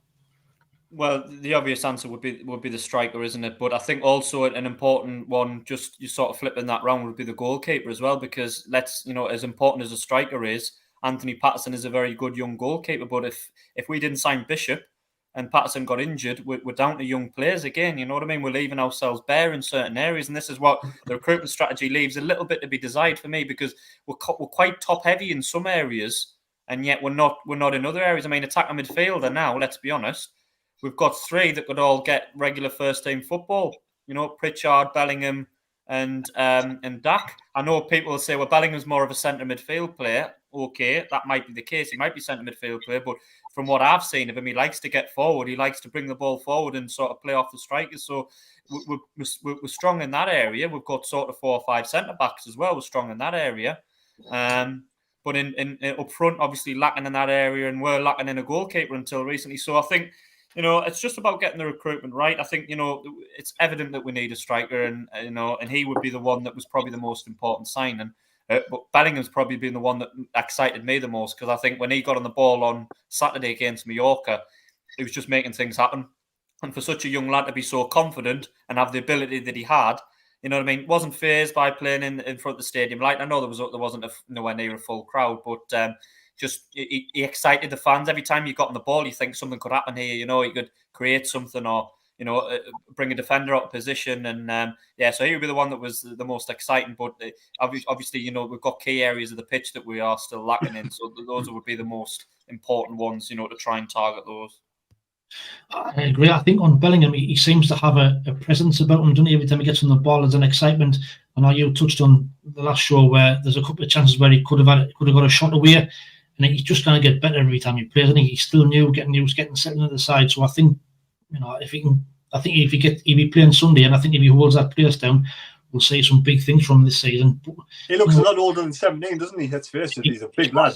Well, the obvious answer would be the striker, isn't it? But I think also an important one, just you sort of flipping that round, would be the goalkeeper as well. Because as important as a striker is, Anthony Patterson is a very good young goalkeeper. But if we didn't sign Bishop and Patterson got injured, we're down to young players again. You know what I mean? We're leaving ourselves bare in certain areas, and this is what the recruitment strategy leaves a little bit to be desired for me, because we're quite top heavy in some areas, and yet we're not in other areas. I mean, attacking midfielder now, let's be honest. We've got 3 that could all get regular first-team football. Pritchard, Bellingham, and Dak. I know people will say, well, Bellingham's more of a centre midfield player. Okay, that might be the case. He might be centre midfield player, but from what I've seen of him, he likes to get forward. He likes to bring the ball forward and sort of play off the strikers. So we're strong in that area. We've got sort of 4 or 5 centre-backs as well. We're strong in that area. But in up front, obviously lacking in that area, and we're lacking in a goalkeeper until recently. So I think, it's just about getting the recruitment right. I think, it's evident that we need a striker, and he would be the one that was probably the most important signing. But Bellingham's probably been the one that excited me the most, because I think when he got on the ball on Saturday against Mallorca, he was just making things happen. And for such a young lad to be so confident and have the ability that he had, You know what I mean? Wasn't fazed by playing in front of the stadium light. I know there wasn't nowhere near a full crowd, but just he excited the fans. Every time you got on the ball, you think something could happen here. You know, he could create something or bring a defender out of position. And so he would be the one that was the most exciting. But obviously, we've got key areas of the pitch that we are still lacking in. So those would be the most important ones, to try and target those. I agree. I think on Bellingham, he seems to have a presence about him, doesn't he? Every time he gets on the ball, there's an excitement. I know you touched on the last show where there's a couple of chances where he could have got a shot away, and he's just going to get better every time he plays. I think he's still new, getting settled into the side. So I think, if he playing Sunday, and I think if he holds that place down, we'll see some big things from this season. He looks a lot older than 17, doesn't he? Let's face it, he's a big lad.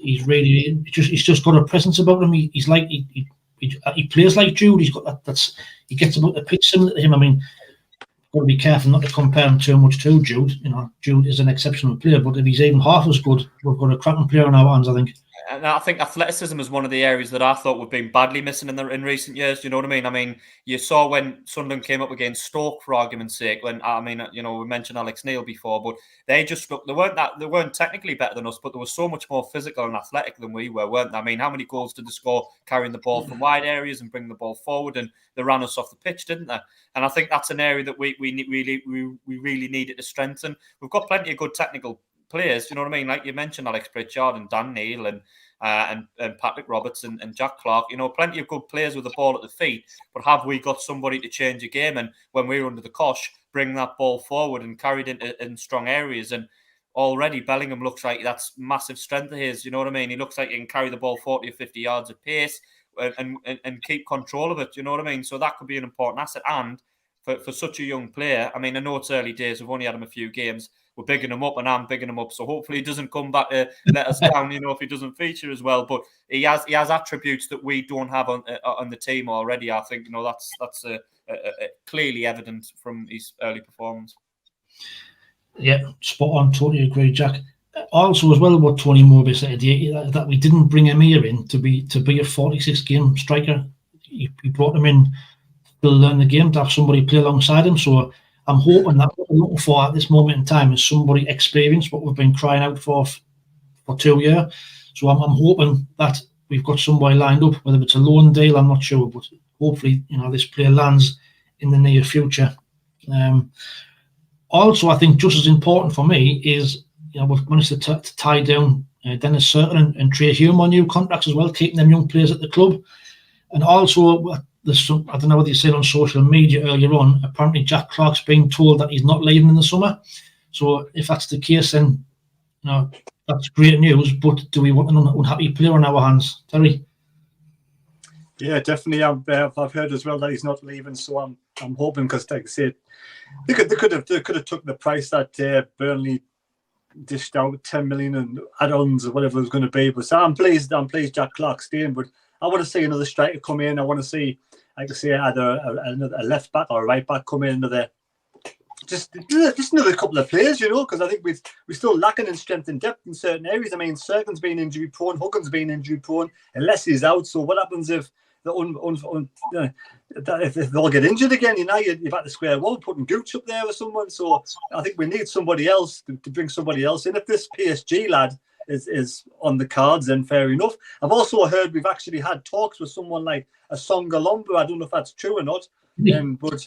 He's just got a presence about him. He's like he plays like Jude. He's got he gets about the pitch similar to him. I mean, got to be careful not to compare him too much to Jude. Jude is an exceptional player, but if he's even half as good, we've got a cracking player on our hands, I think. And I think athleticism is one of the areas that I thought we've been badly missing in recent years. Do you know what I mean? I mean, you saw when Sunderland came up against Stoke, for argument's sake. When we mentioned Alex Neil before, but they just looked. They weren't technically better than us, but they were so much more physical and athletic than we were, weren't they? I mean, how many goals did they score carrying the ball from wide areas and bringing the ball forward? And they ran us off the pitch, didn't they? And I think that's an area that we really needed to strengthen. We've got plenty of good technical players, you know what I mean? Like you mentioned, Alex Pritchard and Dan Neil and Patrick Roberts and Jack Clark, plenty of good players with the ball at the feet, but have we got somebody to change a game? And when we were under the cosh, bring that ball forward and carry it in strong areas. And already Bellingham looks like that's massive strength of his, you know what I mean? He looks like he can carry the ball 40 or 50 yards at pace and keep control of it, you know what I mean? So that could be an important asset. And for such a young player, I mean, I know it's early days, we've only had him a few games, we're bigging him up and I'm bigging him up. So hopefully he doesn't come back to let us down, if he doesn't feature as well. But he has attributes that we don't have on the team already. I think, that's clearly evident from his early performance. Yeah, spot on. Totally agree, Jack. Also, as well, what Tony Mowbray said, that we didn't bring Emir in to be a 46-game striker. He brought him in to learn the game, to have somebody play alongside him. So I'm hoping that what we're looking for at this moment in time is somebody experienced, what we've been crying out for 2 years. So I'm hoping that we've got somebody lined up, whether it's a loan deal, I'm not sure, but hopefully, this player lands in the near future. Also, I think just as important for me is, we've managed to tie down Dennis Surton and Trey Hume on new contracts as well, keeping them young players at the club. And also, there's some, I don't know what you said on social media earlier on, apparently Jack Clark's being told that he's not leaving in the summer. So if that's the case, then that's great news. But do we want an unhappy player on our hands, Terry? Yeah, definitely. I've heard as well that he's not leaving, so I'm hoping, because like I said, they could have took the price that Burnley dished out, 10 million and add-ons or whatever it was going to be. But so I'm pleased Jack Clark's staying. But I want to see another striker come in. I want to see, like I say, either a left back or a right back come in. Just another couple of players, because I think we're still lacking in strength and depth in certain areas. I mean, Serkin's been injury prone, Huggins been injury prone, unless he's out. So what happens if if they all get injured again? You're back to square one, putting Gooch up there or someone. So I think we need somebody else to bring somebody else in. If this PSG lad is on the cards, then fair enough. I've also heard we've actually had talks with someone like a Songa Lomba. I don't know if that's true or not, but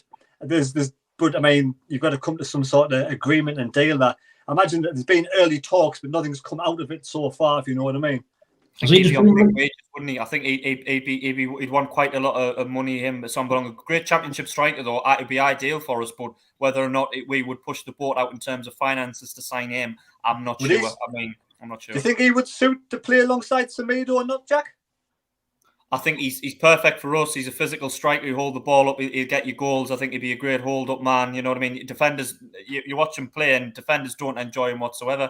I mean, you've got to come to some sort of agreement and deal. That I imagine that there's been early talks, but nothing's come out of it so far, if you know what I mean. I think he'd be on big wages, wouldn't he? I think he'd want quite a lot of money. Him, a great championship striker, though, it'd be ideal for us. But whether or not we would push the boat out in terms of finances to sign him, I'm not sure. I'm not sure. Do you think he would suit to play alongside Semedo or not, Jack? I think he's perfect for us. He's a physical striker. He'll hold the ball up. He'll get you goals. I think he'd be a great hold-up man. You know what I mean? Defenders, you watch him play, and defenders don't enjoy him whatsoever.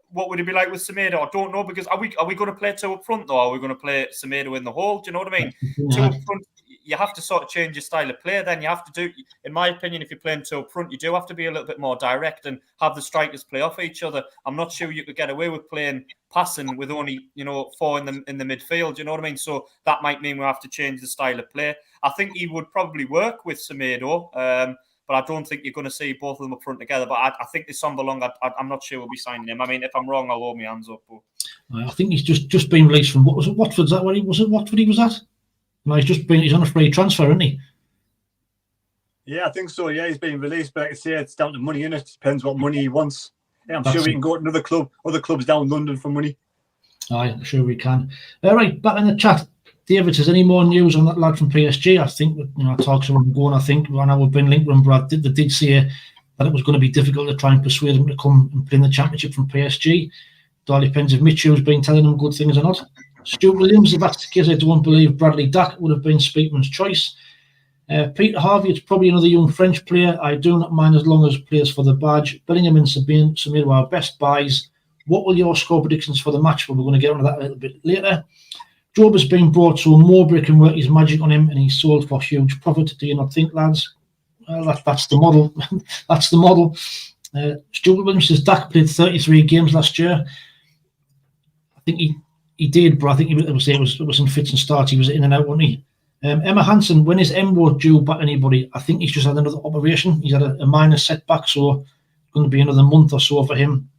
What would it be like with Semedo? I don't know, because are we going to play two up front, though? Are we going to play Semedo in the hole? Do you know what I mean? Yeah. Two up front, you have to sort of change your style of play. Then you have to do, in my opinion, if you're playing two up front, you do have to be a little bit more direct and have the strikers play off each other. I'm not sure you could get away with playing passing with only, four in the midfield. You know what I mean? So that might mean we have to change the style of play. I think he would probably work with Semedo. but I don't think you're going to see both of them up front together. But I think this Sombalong, I'm not sure we'll be signing him. I mean, if I'm wrong, I'll hold my hands up. But I think he's just been released from, what was it, Watford? Is that where he was? It Watford he was at? No, he's on a free transfer, isn't he? Yeah, I think so. Yeah, he's been released, but like I say, it's down to money, innit? It depends what money he wants. Yeah, I'm sure we can go to another club, other clubs down London for money. Aye, sure we can. Right, back in the chat. David says, any more news on that lad from PSG? I think, talks are ongoing. I think, I know we've been linked with him, Brad. They did say that it was going to be difficult to try and persuade him to come and play in the Championship from PSG. It all depends if Mitchell's been telling him good things or not. Stuart Williams, if that's the case, I don't believe Bradley Dack would have been Speakman's choice. Peter Harvey, it's probably another young French player. I do not mind as long as plays for the badge. Bellingham and Samir were our best buys. What will your score predictions for the match? Well, we're going to get onto that a little bit later. Job has been brought, so Mowbray can work his magic on him, and he's sold for huge profit. Do you not think, lads? Well, that's the model. That's the model. Stuart Williams says Dak played 33 games last year. I think he did, but I think it was in fits and starts. He was in and out, wasn't he? Emma Hansen, when is Emwo due back anybody? I think he's just had another operation. He's had a minor setback, so it's going to be another month or so for him.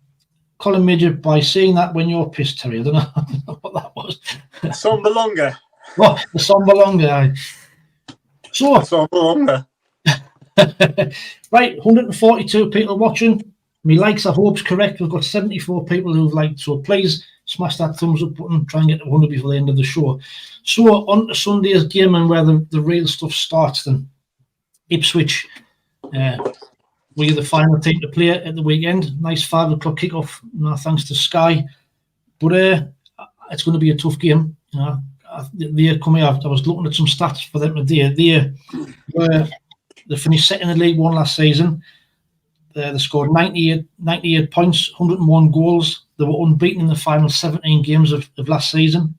Colin Major, by saying that when you're pissed, Terry, I don't know what that was. Sombalonga. Oh, the Sombalonga. So, Sombalonga. Right, 142 people watching. Me likes, I hope's correct. We've got 74 people who've liked, so please smash that thumbs up button. Try and get to 100 before the end of the show. So, on to Sunday's game and where the real stuff starts then. Ipswich were the final team to play at the weekend. Nice 5 o'clock kickoff, thanks to Sky. But it's going to be a tough game. They're coming out. I was looking at some stats for them today. They finished second in the League One last season. They scored 98 points, 101 goals. They were unbeaten in the final 17 games of last season.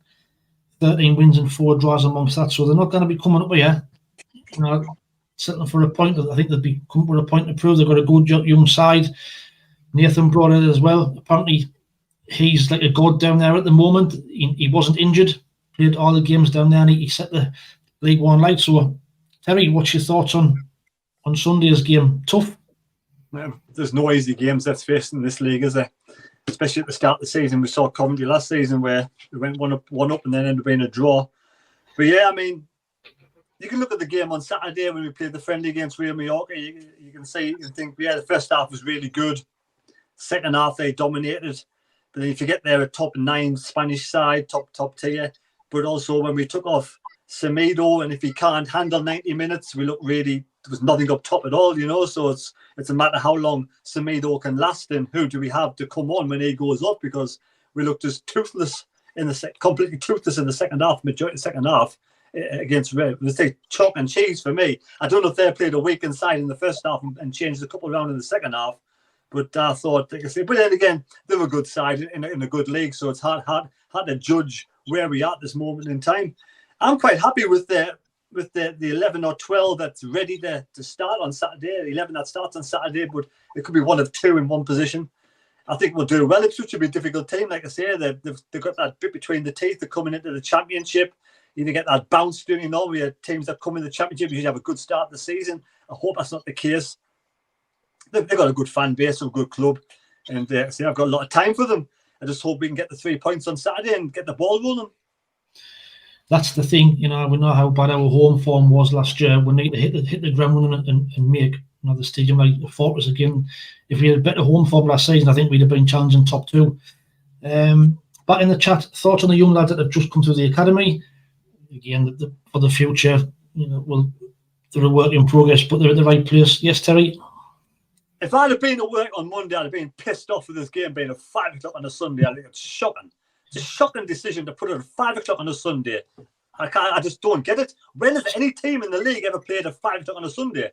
13 wins and 4 draws amongst that. So they're not going to be coming up here, settling for a point. I think they'll be coming with a point to prove. They've got a good young side. Nathan brought it as well. Apparently, he's like a god down there at the moment. He wasn't injured. Played all the games down there, and he set the League One light. So, Terry, what's your thoughts on Sunday's game? Tough? There's no easy games that's faced in this league, is there? Especially at the start of the season. We saw Coventry last season where we went one up and then ended up being a draw. But yeah, I mean, you can look at the game on Saturday when we played the friendly against Real Mallorca. You can think, yeah, the first half was really good. Second half, they dominated. But then if you get there, a top 9 Spanish side, top tier. But also when we took off Semedo, and if he can't handle 90 minutes, we look really, there was nothing up top at all, So it's a matter how long Semedo can last and who do we have to come on when he goes up, because we looked just toothless completely toothless in the second half, majority of the second half against Red. Let's say chalk and cheese for me. I don't know if they played a weak inside in the first half and changed a couple around in the second half, but I thought they could say. But then again, they're a good side in a good league, so it's hard to judge where we are at this moment in time. I'm quite happy with the 11 or 12 that's ready to start on Saturday. The 11 that starts on Saturday, but it could be one of 2 in one position. I think we'll do well. Ipswich will be a difficult team, like I say. They've got that bit between the teeth. They're coming into the Championship. You get that bounce doing. We have teams that come in the Championship usually have a good start of the season. I hope that's not the case. They've got a good fan base, a good club, and I've got a lot of time for them. I just hope we can get the 3 points on Saturday and get the ball rolling. That's the thing, we know how bad our home form was last year. We need to hit the ground running and make the stadium like a fortress again. If we had a better home form last season, I think we'd have been challenging top 2. Back in the chat, thoughts on the young lads that have just come through the academy. Again, for the future, they're a work in progress, but they're at the right place. Yes, Terry? If I'd have been at work on Monday, I'd have been pissed off with this game being at 5 o'clock on a Sunday. I think it's shocking. It's a shocking decision to put it at 5 o'clock on a Sunday. I just don't get it. When has any team in the league ever played at 5 o'clock on a Sunday?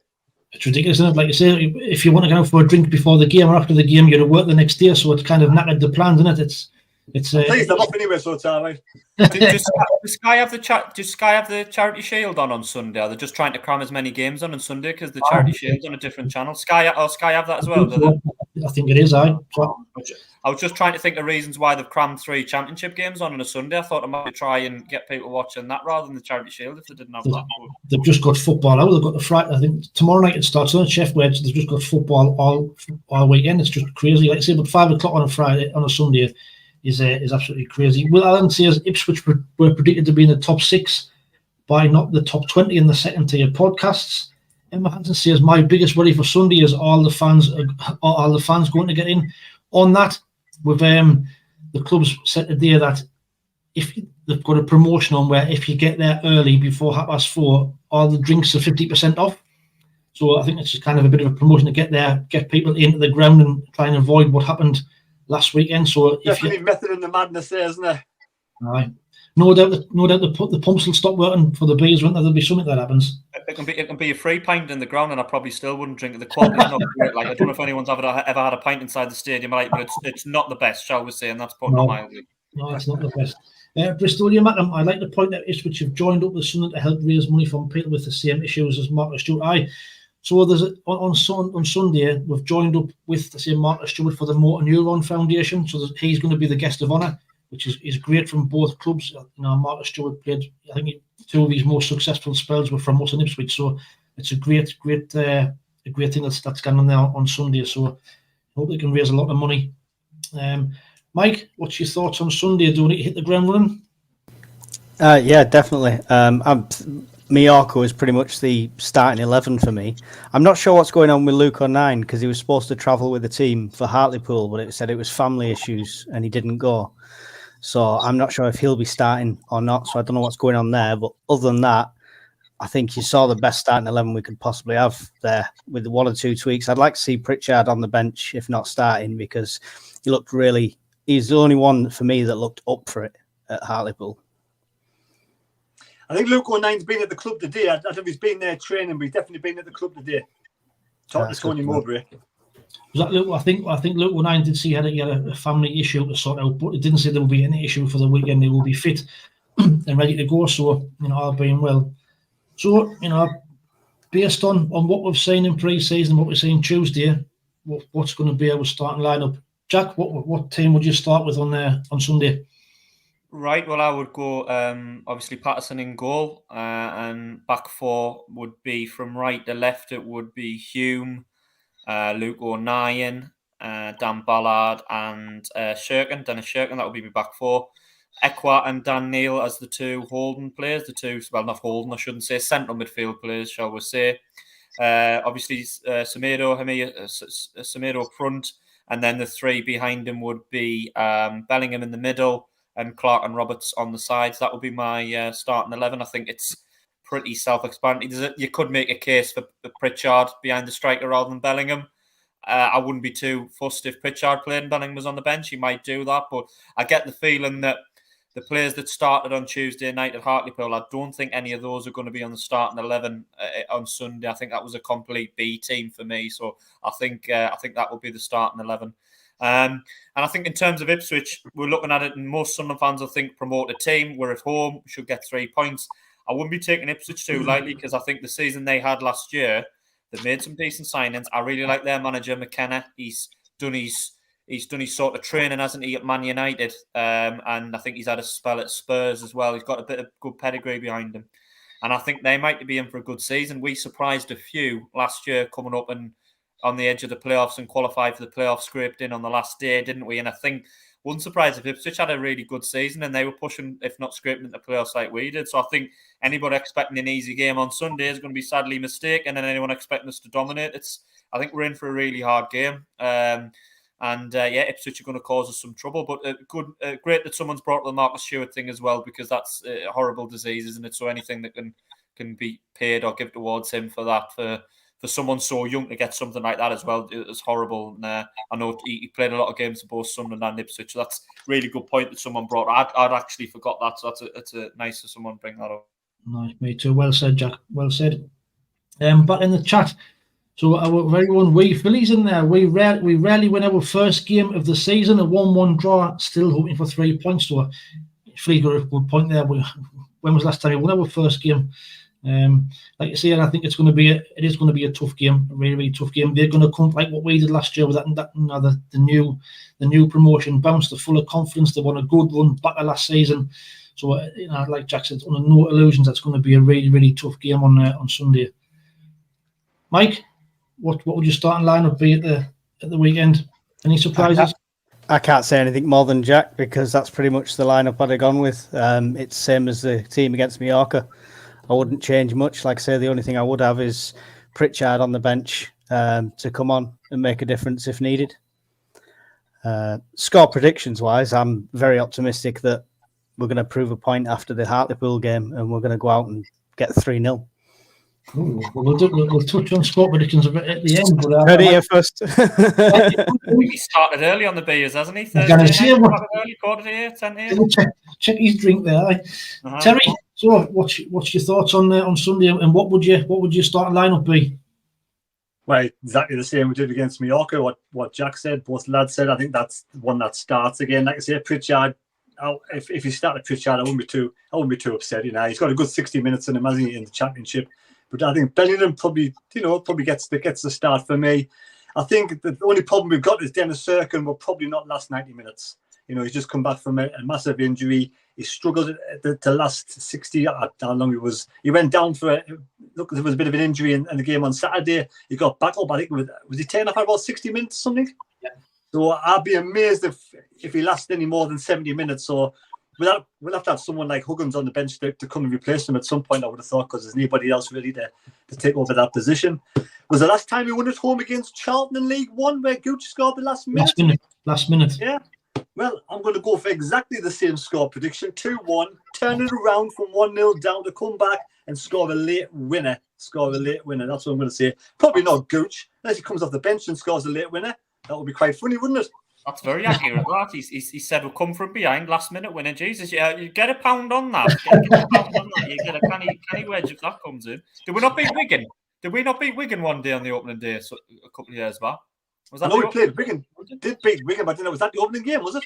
It's ridiculous, isn't it? Like you say, if you want to go out for a drink before the game or after the game, you're at work the next day, so it's kind of knackered the plans, isn't it? Please, I'm off anyway, so it's all right. Does Sky have the Charity Shield on Sunday? Are they just trying to cram as many games on Sunday because the Charity Shield's on a different channel? Sky have that as well, do they? I think it is. I was just trying to think of reasons why they've crammed 3 championship games on a Sunday. I thought I might try and get people watching that rather than the Charity Shield if they didn't have that. They've just got football out. They've got the Friday. I think tomorrow night it starts on Chef Wedge. They've just got football all weekend. It's just crazy. Like I say, but 5 o'clock on a Friday, on a Sunday, is absolutely crazy. Will Allen says Ipswich were predicted to be in the top 6 by not the top 20 in the second tier podcasts. Emma Hansen says my biggest worry for Sunday is all the fans going to get in on that. With the club's said today that if they've got a promotion on where if you get there early before 4:30, all the drinks are 50% off. So I think it's just kind of a bit of a promotion to get there, get people into the ground and try and avoid what happened last weekend. So definitely method in the madness there, isn't there? Aye. No doubt the pumps will stop working for the beers, won't there? There'll be something that happens. It can be a free pint in the ground, and I probably still wouldn't drink it. The quality's not great. Like I don't know if anyone's ever had a pint inside the stadium, like, but it's not the best, shall we say? And that's putting it mildly. No, it's not the best. Bristolian Macam, I'd like to point out Ipswich have joined up with Sunderland to help raise money from people with the same issues as Marcus Stewart. So there's on Sunday we've joined up with the same Marcus Stewart for the Motor Neuron Foundation. So he's going to be the guest of honour, which is great from both clubs. You know, Marcus Stewart played, I think, 2 of his most successful spells were from us in Ipswich. So it's a great thing that's going on there on Sunday. So I hope they can raise a lot of money. Mike, what's your thoughts on Sunday? Do we need to hit the ground running? Yeah, definitely. Miyako is pretty much the starting 11 for me. I'm not sure what's going on with Luke O'Nien because he was supposed to travel with the team for Hartlepool, but it said it was family issues and he didn't go. So I'm not sure if he'll be starting or not. So I don't know what's going on there. But other than that, I think you saw the best starting 11 we could possibly have there with 1 or 2 tweaks. I'd like to see Pritchard on the bench, if not starting, because he looked really... He's the only one for me that looked up for it at Hartlepool. I think Luke O'Nien's been at the club today. I don't know if he's been there training, but he's definitely been at the club today. Talking to Tony Mowbray. Was that Luke? I think Luke O'Nien did see he had a family issue to sort out, but it didn't say there will be any issue for the weekend. They will be fit and ready to go. So, you know, all being well. So, you know, based on what we've seen in pre-season, what we've seen Tuesday, what's going to be our starting lineup? Jack, what team would you start with on Sunday? Right, well, I would go obviously Patterson in goal, and back 4 would be from right to left. It would be Hume, Luke O'Nien, Dan Ballard, and Dennis Shirkin. That would be my back 4. Ekwa and Dan Neil as the 2 holding players. Not holding, I shouldn't say, central midfield players, shall we say. Obviously, Semedo up front, and then the 3 behind him would be Bellingham in the middle, and Clark and Roberts on the sides. That would be my starting 11. I think it's pretty self-explanatory. You could make a case for Pritchard behind the striker rather than Bellingham. I wouldn't be too fussed if Pritchard played and Bellingham was on the bench. He might do that, but I get the feeling that the players that started on Tuesday night at Hartlepool, I don't think any of those are going to be on the starting 11 on Sunday. I think that was a complete B team for me. So I think that will be the starting 11. And I think in terms of Ipswich, we're looking at it, and most Sunderland fans will think promoted team. We're at home, should get 3 points. I wouldn't be taking Ipswich too lightly because I think the season they had last year, they've made some decent signings. I really like their manager, McKenna. He's done his sort of training, hasn't he, at Man United? And I think he's had a spell at Spurs as well. He's got a bit of good pedigree behind him. And I think they might be in for a good season. We surprised a few last year coming up and on the edge of the playoffs and qualified for the playoffs, scraped in on the last day, didn't we? And I think wouldn't surprise if Ipswich had a really good season and they were pushing, if not scraping into the playoffs like we did. So I think anybody expecting an easy game on Sunday is going to be sadly mistaken, and anyone expecting us to dominate, I think we're in for a really hard game. Ipswich are going to cause us some trouble. But great that someone's brought up the Marcus Stewart thing as well, because that's a horrible disease, isn't it? So anything that can be paid or give towards him for that, for someone so young to get something like that as well, is horrible. And I know he played a lot of games for both Sunderland and Ipswich. So that's a really good point that someone brought. I'd actually forgot that. So it's nice of someone bring that up. Nice, me too. Well said, Jack. Well said. Back in the chat. So our very own Wee Phillies in there. We rarely win our first game of the season. A 1-1 draw. Still hoping for 3 points. So Philly got a good point there. When was the last time we won our first game? Like you say, and I think it is going to be a tough game, a really, really tough game. They're going to come like what we did last year with the new promotion bounce. They're full of confidence. They won a good run back to last season. So like Jack said, under no illusions, that's going to be a really, really tough game on Sunday. Mike, what would your starting lineup be at the weekend? Any surprises? I can't say anything more than Jack, because that's pretty much the lineup I'd have gone with. It's same as the team against Mallorca. I wouldn't change much. Like I say, the only thing I would have is Pritchard on the bench to come on and make a difference if needed. Score predictions wise, I'm very optimistic that we're going to prove a point after the Hartlepool game, and we're going to go out and get 3-0. We'll touch on score predictions a bit at the end. But Heard it here first. He started early on the beers, hasn't he? Thursday night, early, quarter to 8, 10 to 8. Check his drink there. Terry, so what's your thoughts on Sunday, and what would your starting lineup be? Well, exactly the same we did against Mallorca. What Jack said, both lads said. I think that's one that starts again. Like I say, Pritchard. If he started Pritchard, I wouldn't be too upset. He's got a good 60 minutes in him, hasn't he, in the Championship? But I think Bellingham probably gets the start for me. I think the only problem we've got is Dennis Serkin will probably not last 90 minutes. He's just come back from a massive injury. He struggled to last 60. How long he was? He went down for there was a bit of an injury in the game on Saturday. He got back up. I think was he taken off about 60 minutes or something? Yeah. So I'd be amazed if he lasts any more than 70 minutes. So we'll have to have someone like Huggins on the bench to come and replace him at some point, I would have thought, because there's nobody else really to take over that position. Was the last time we won at home against Charlton in League One, where Gooch scored the last minute? Last minute. Yeah. Well, I'm going to go for exactly the same score prediction. 2-1, turn it around from 1-0 down to come back and score a late winner. That's what I'm going to say. Probably not Gooch, unless he comes off the bench and scores a late winner. That would be quite funny, wouldn't it? That's very accurate. That he said we'll come from behind, last minute winner. Jesus, yeah, you get a pound on that. You get a canny wedge if that comes in. Did we not beat Wigan? Did we not beat Wigan one day on the opening day a couple of years back? Was that we played Wigan. Did beat Wigan, but I didn't know, was that the opening game? Was it?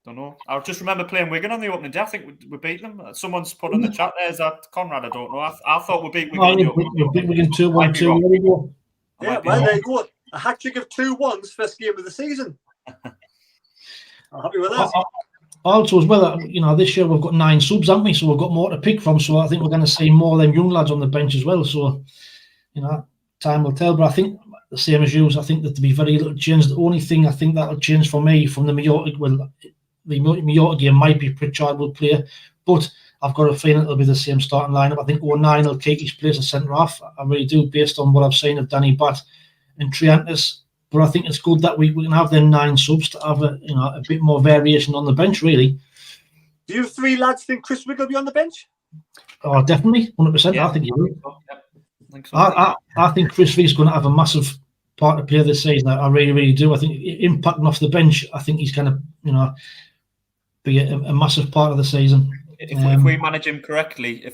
Don't know. I just remember playing Wigan on the opening day. I think we beat them. Someone's put in the chat there. Is that Conrad? I don't know. I thought we beat Wigan. We beat Wigan 2-1. Yeah, well, there you go. A hat trick of 2-1s, first game of the season. I'm happy with that. Also, as well, this year we've got 9 subs, haven't we? So we've got more to pick from. So I think we're going to see more of them young lads on the bench as well. So, time will tell. But I think the same as you, I think that to be very little change. The only thing I think that'll change for me from the Mallorca game might be Pritchard will play, but I've got a feeling it'll be the same starting lineup. I think 09 will take his place as centre half. I really do, based on what I've seen of Danny Batt and Triantis. But I think it's good that we can have them 9 subs to have a bit more variation on the bench, really. Do you 3 lads think Chris Wigg will be on the bench? Oh, definitely, 100%. Yeah. I think he will. Yeah, I think so. I think Chris Wigg's going to have a massive part to play this season. I really, really do. I think impacting off the bench, I think he's going to, be a massive part of the season. If we manage him correctly,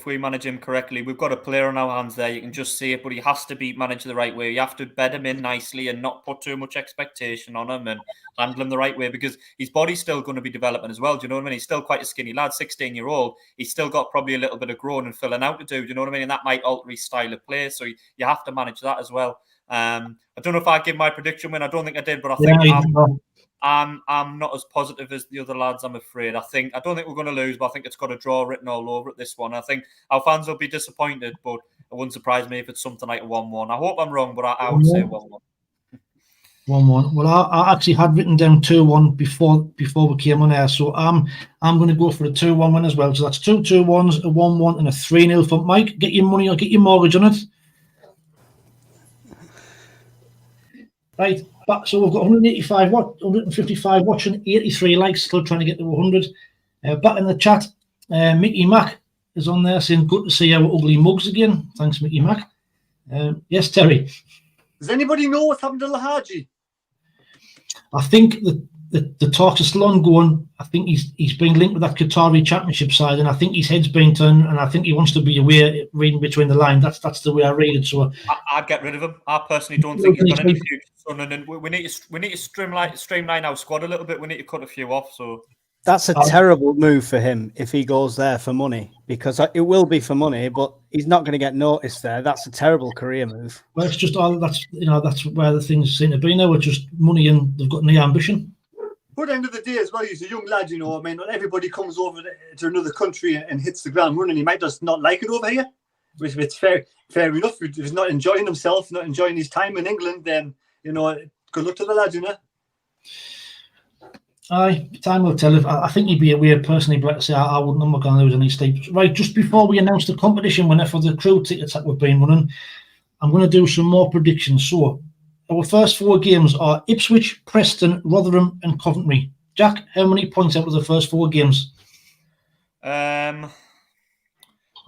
we've got a player on our hands there. You can just see it, but he has to be managed the right way. You have to bed him in nicely and not put too much expectation on him and handle him the right way, because his body's still going to be developing as well. Do you know what I mean? He's still quite a skinny lad, 16-year-old. He's still got probably a little bit of growing and filling out to do. Do you know what I mean? And that might alter his style of play. So you have to manage that as well. I don't know if I give my prediction win. I don't think I did, but I think I'm not as positive as the other lads, I'm afraid. I don't think we're going to lose, but I think it's got a draw written all over it, this one. I think our fans will be disappointed, but it wouldn't surprise me if it's something like a 1-1. I hope I'm wrong, but I would say 1-1. 1-1. Well, I actually had written down 2-1 before we came on air, so I'm going to go for a 2-1 win as well. So that's 2 2-1s, a 1-1, and a 3-0 for Mike. Get your money or get your mortgage on it. Right, so we've got 155 watching, 83 likes, still trying to get to 100. Back in the chat, Mickey Mac is on there saying, good to see our ugly mugs again. Thanks, Mickey Mac. Yes, Terry. Does anybody know what's happened to Lahaji? I think the talks are still ongoing. I think he's been linked with that Qatari Championship side, and I think his head's been turned, and I think he wants to be aware, reading between the lines. That's the way I read it. So I'd get rid of him. I personally don't think he's got any future. And we need to streamline our squad a little bit. We need to cut a few off. So That's a terrible move for him if he goes there for money, because it will be for money, but he's not going to get noticed there. That's a terrible career move. Well, it's just all that's where the things seem to be now. It's just money, and they've got no ambition. But at the end of the day, as well, he's a young lad. I mean, not everybody comes over to another country and hits the ground running. He might just not like it over here, which it's fair enough. If he's not enjoying himself, not enjoying his time in England, then good luck to the lad. Aye, time will tell. I think he'd be a weird personally, but say I'm not going to lose any sleep. Right, just before we announce the competition winner for the crew tickets that we've been running, I'm going to do some more predictions. So, our first 4 games are Ipswich, Preston, Rotherham, and Coventry. Jack, how many points out of the first 4 games? I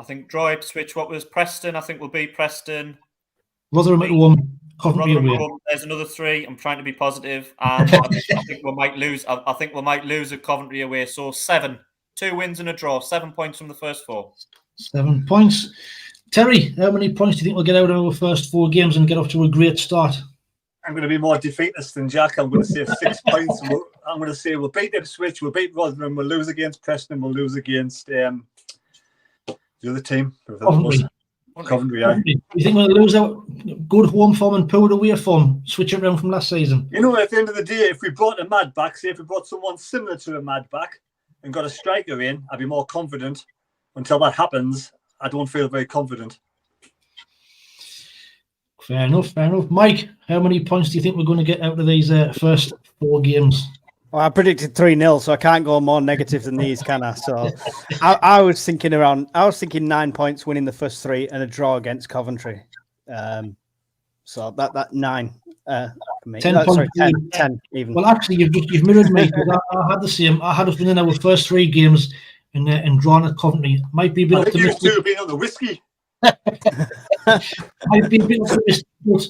think draw Ipswich. What was Preston? I think we'll beat Preston. Rotherham at home. Coventry away. There's another 3. I'm trying to be positive, and I think we might lose. I think we might lose at Coventry away. So 7, 2 wins and a draw. 7 points from the first 4. 7 points. Terry, how many points do you think we'll get out of our first 4 games and get off to a great start? I'm going to be more defeatist than Jack. I'm going to say 6 points. I'm going to say we'll beat Ipswich, we'll beat Rotherham, we'll lose against Preston, we'll lose against the other team. Coventry. You think we'll lose our good home form and poor away form? Switch it around from last season. At the end of the day, if we brought a mad back, say if we brought someone similar to a mad back and got a striker in, I'd be more confident. Until that happens, I don't feel very confident. Fair enough. Mike, how many points do you think we're going to get out of these first 4 games? Well, I predicted 3-0, so I can't go more negative than these, can I? So I was thinking 9 points winning the first 3 and a draw against Coventry. So that 9 for me. 10 even. Well, actually, you've mirrored me. I had the same. I had us winning our first 3 games and drawn at Coventry. Might be a bit optimistic. You two being on the whiskey. Might be a bit optimistic, but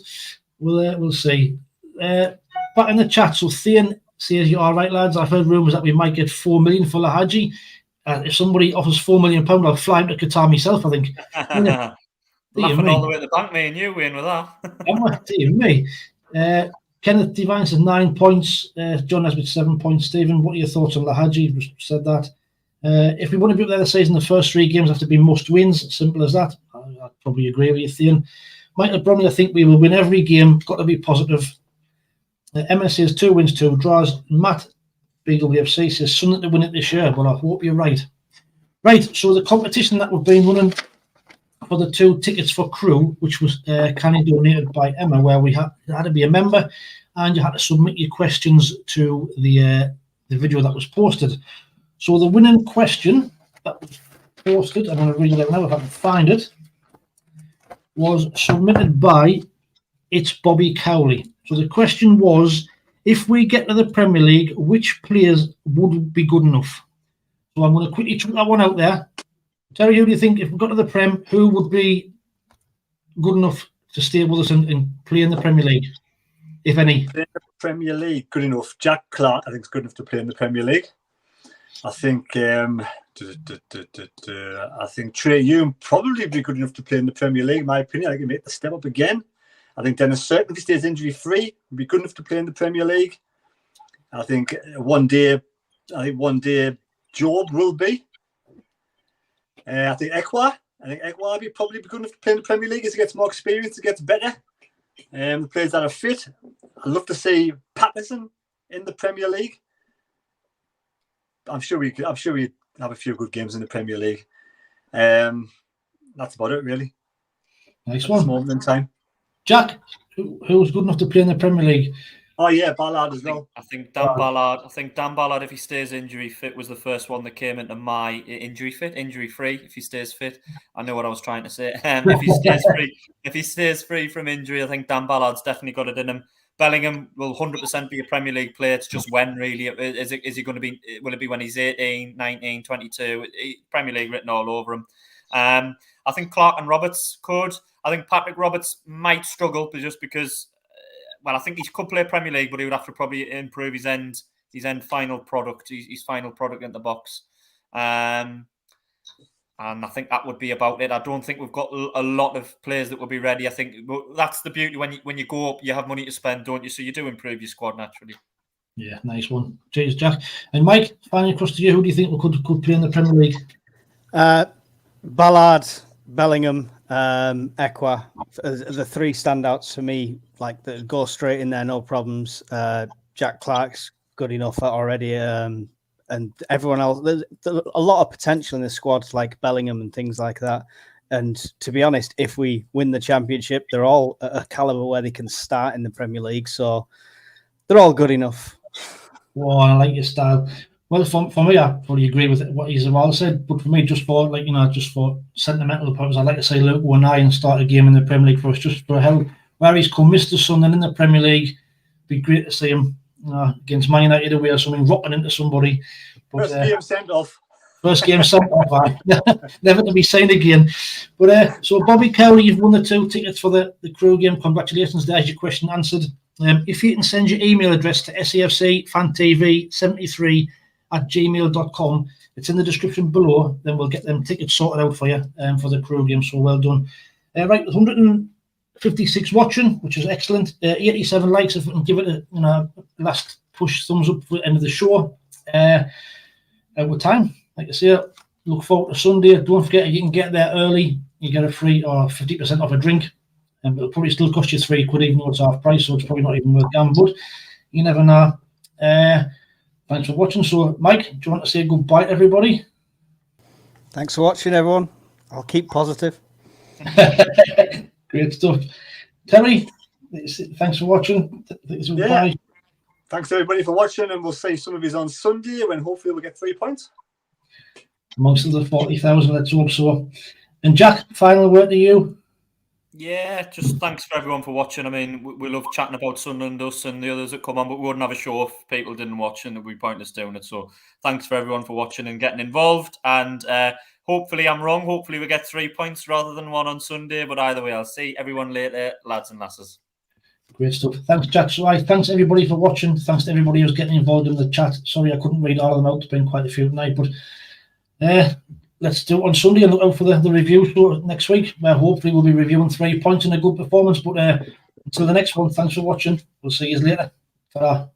we'll see. Back in the chat, so Thean says, "You're all right, lads. I've heard rumours that we might get 4 million for Lahaji. If somebody offers £4 million, I'll fly him to Qatar myself, I think." Laughing all the way to the bank, me and you win with that. Dear me. Kenneth Devine says 9 points. John Nesbitt 7 points. Stephen, what are your thoughts on Lahaji? You said that. If we want to be up there this season, the first 3 games have to be must wins. Simple as that. I'd probably agree with you, Thean. Michael Bromley, I think we will win every game. Got to be positive. Emma says 2 wins, 2 draws. Matt BWFC says something to win it this year, but I hope you're right. Right, so the competition that we've been running for the 2 tickets for crew, which was kindly donated by Emma, where we had to be a member and you had to submit your questions to the video that was posted. So the winning question that was posted, I'm going to read it out now if I can find it, was submitted by It's Bobby Cowley. So the question was, if we get to the Premier League, which players would be good enough? So I'm going to quickly chuck that one out there. Terry, who do you think, if we got to the Prem, who would be good enough to stay with us and play in the Premier League, if any? Premier League, good enough. Jack Clark, I think, is good enough to play in the Premier League. I think Trey Hume probably be good enough to play in the Premier League. In my opinion, I can make the step up again. I think Dennis Certain, if he stays injury free, would be good enough to play in the Premier League. I think one day Job will be. I think Ekwa will probably be good enough to play in the Premier League as he gets more experience, he gets better. The players that are fit. I'd love to see Patterson in the Premier League. I'm sure we have a few good games in the Premier League. That's about it, really. Nice one. At this moment in time. Jack, who's good enough to play in the Premier League? Oh yeah, Ballard as well. I think Dan Ballard. I think Dan Ballard, if he stays injury fit, was the first one that came into my injury free. If he stays fit, I know what I was trying to say. If he stays free from injury, I think Dan Ballard's definitely got it in him. Bellingham will 100% be a Premier League player. It's just when, really. Is he going to be? Will it be when he's 18, 19, 22? Premier League written all over him. I think Clark and Roberts could. I think Patrick Roberts might struggle, but just because, I think he could play Premier League, but he would have to probably improve his end final product, his final product in the box. And I think that would be about it. I don't think we've got a lot of players that will be ready. I think that's the beauty when you go up, you have money to spend, don't you? So you do improve your squad naturally. Yeah, nice one. Cheers, Jack. And Mike, finally across to you. Who do you think we could play in the Premier League? Ballard, Bellingham, Ekwa, the three standouts for me. Like that go straight in there, no problems. Jack Clark's good enough already, and everyone else. There's a lot of potential in the squad, like Bellingham and things like that. And to be honest, if we win the championship, they're all at a caliber where they can start in the Premier League. So they're all good enough. Oh, I like your style. Well, for me, I probably agree with what he's all said. But for me, just for sentimental purposes, I'd like to say Luke Wanai and start a game in the Premier League for us, just for where he's come, Mr. Sunderland in the Premier League. Be great to see him against Man United away or something, rocking into somebody. But, first game sent off. First game sent off. Never to be seen again. But so Bobby Cowley, you've won the 2 tickets for the Crew game. Congratulations, there's your question answered. If you can send your email address to SAFC Fan TV 73@gmail.com, it's in the description below, then we'll get them tickets sorted out for you for the Crew game. So well done. Right, 156 watching, which is excellent. 87 likes. If we can give it a last push thumbs up for the end of the show. Out of time, like I say, look forward to Sunday. Don't forget, you can get there early. You get a free or 50% off a drink. But it'll probably still cost you £3, even though it's half price, so it's probably not even worth gambling. But you never know. Thanks for watching. So, Mike, do you want to say goodbye to everybody? Thanks for watching, everyone. I'll keep positive. Great stuff. Terry, thanks for watching. Yeah. Thanks everybody for watching, and we'll see some of you on Sunday when hopefully we'll get 3 points. Amongst the 40,000, let's hope so. And Jack, final word to you. Yeah, just thanks for everyone for watching. I mean, we love chatting about Sunderland, us and the others that come on, but we wouldn't have a show if people didn't watch, and it would be pointless doing it. So thanks for everyone for watching and getting involved. And hopefully I'm wrong. Hopefully we get 3 points rather than 1 on Sunday. But either way, I'll see everyone later, lads and lasses. Great stuff. Thanks, Jack. So thanks everybody for watching. Thanks to everybody who's getting involved in the chat. Sorry I couldn't read all of them out. There's been quite a few tonight, but let's do it on Sunday and look out for the review show next week, where hopefully we'll be reviewing 3 points and a good performance. But until the next one, thanks for watching. We'll see you later. Ta-ra.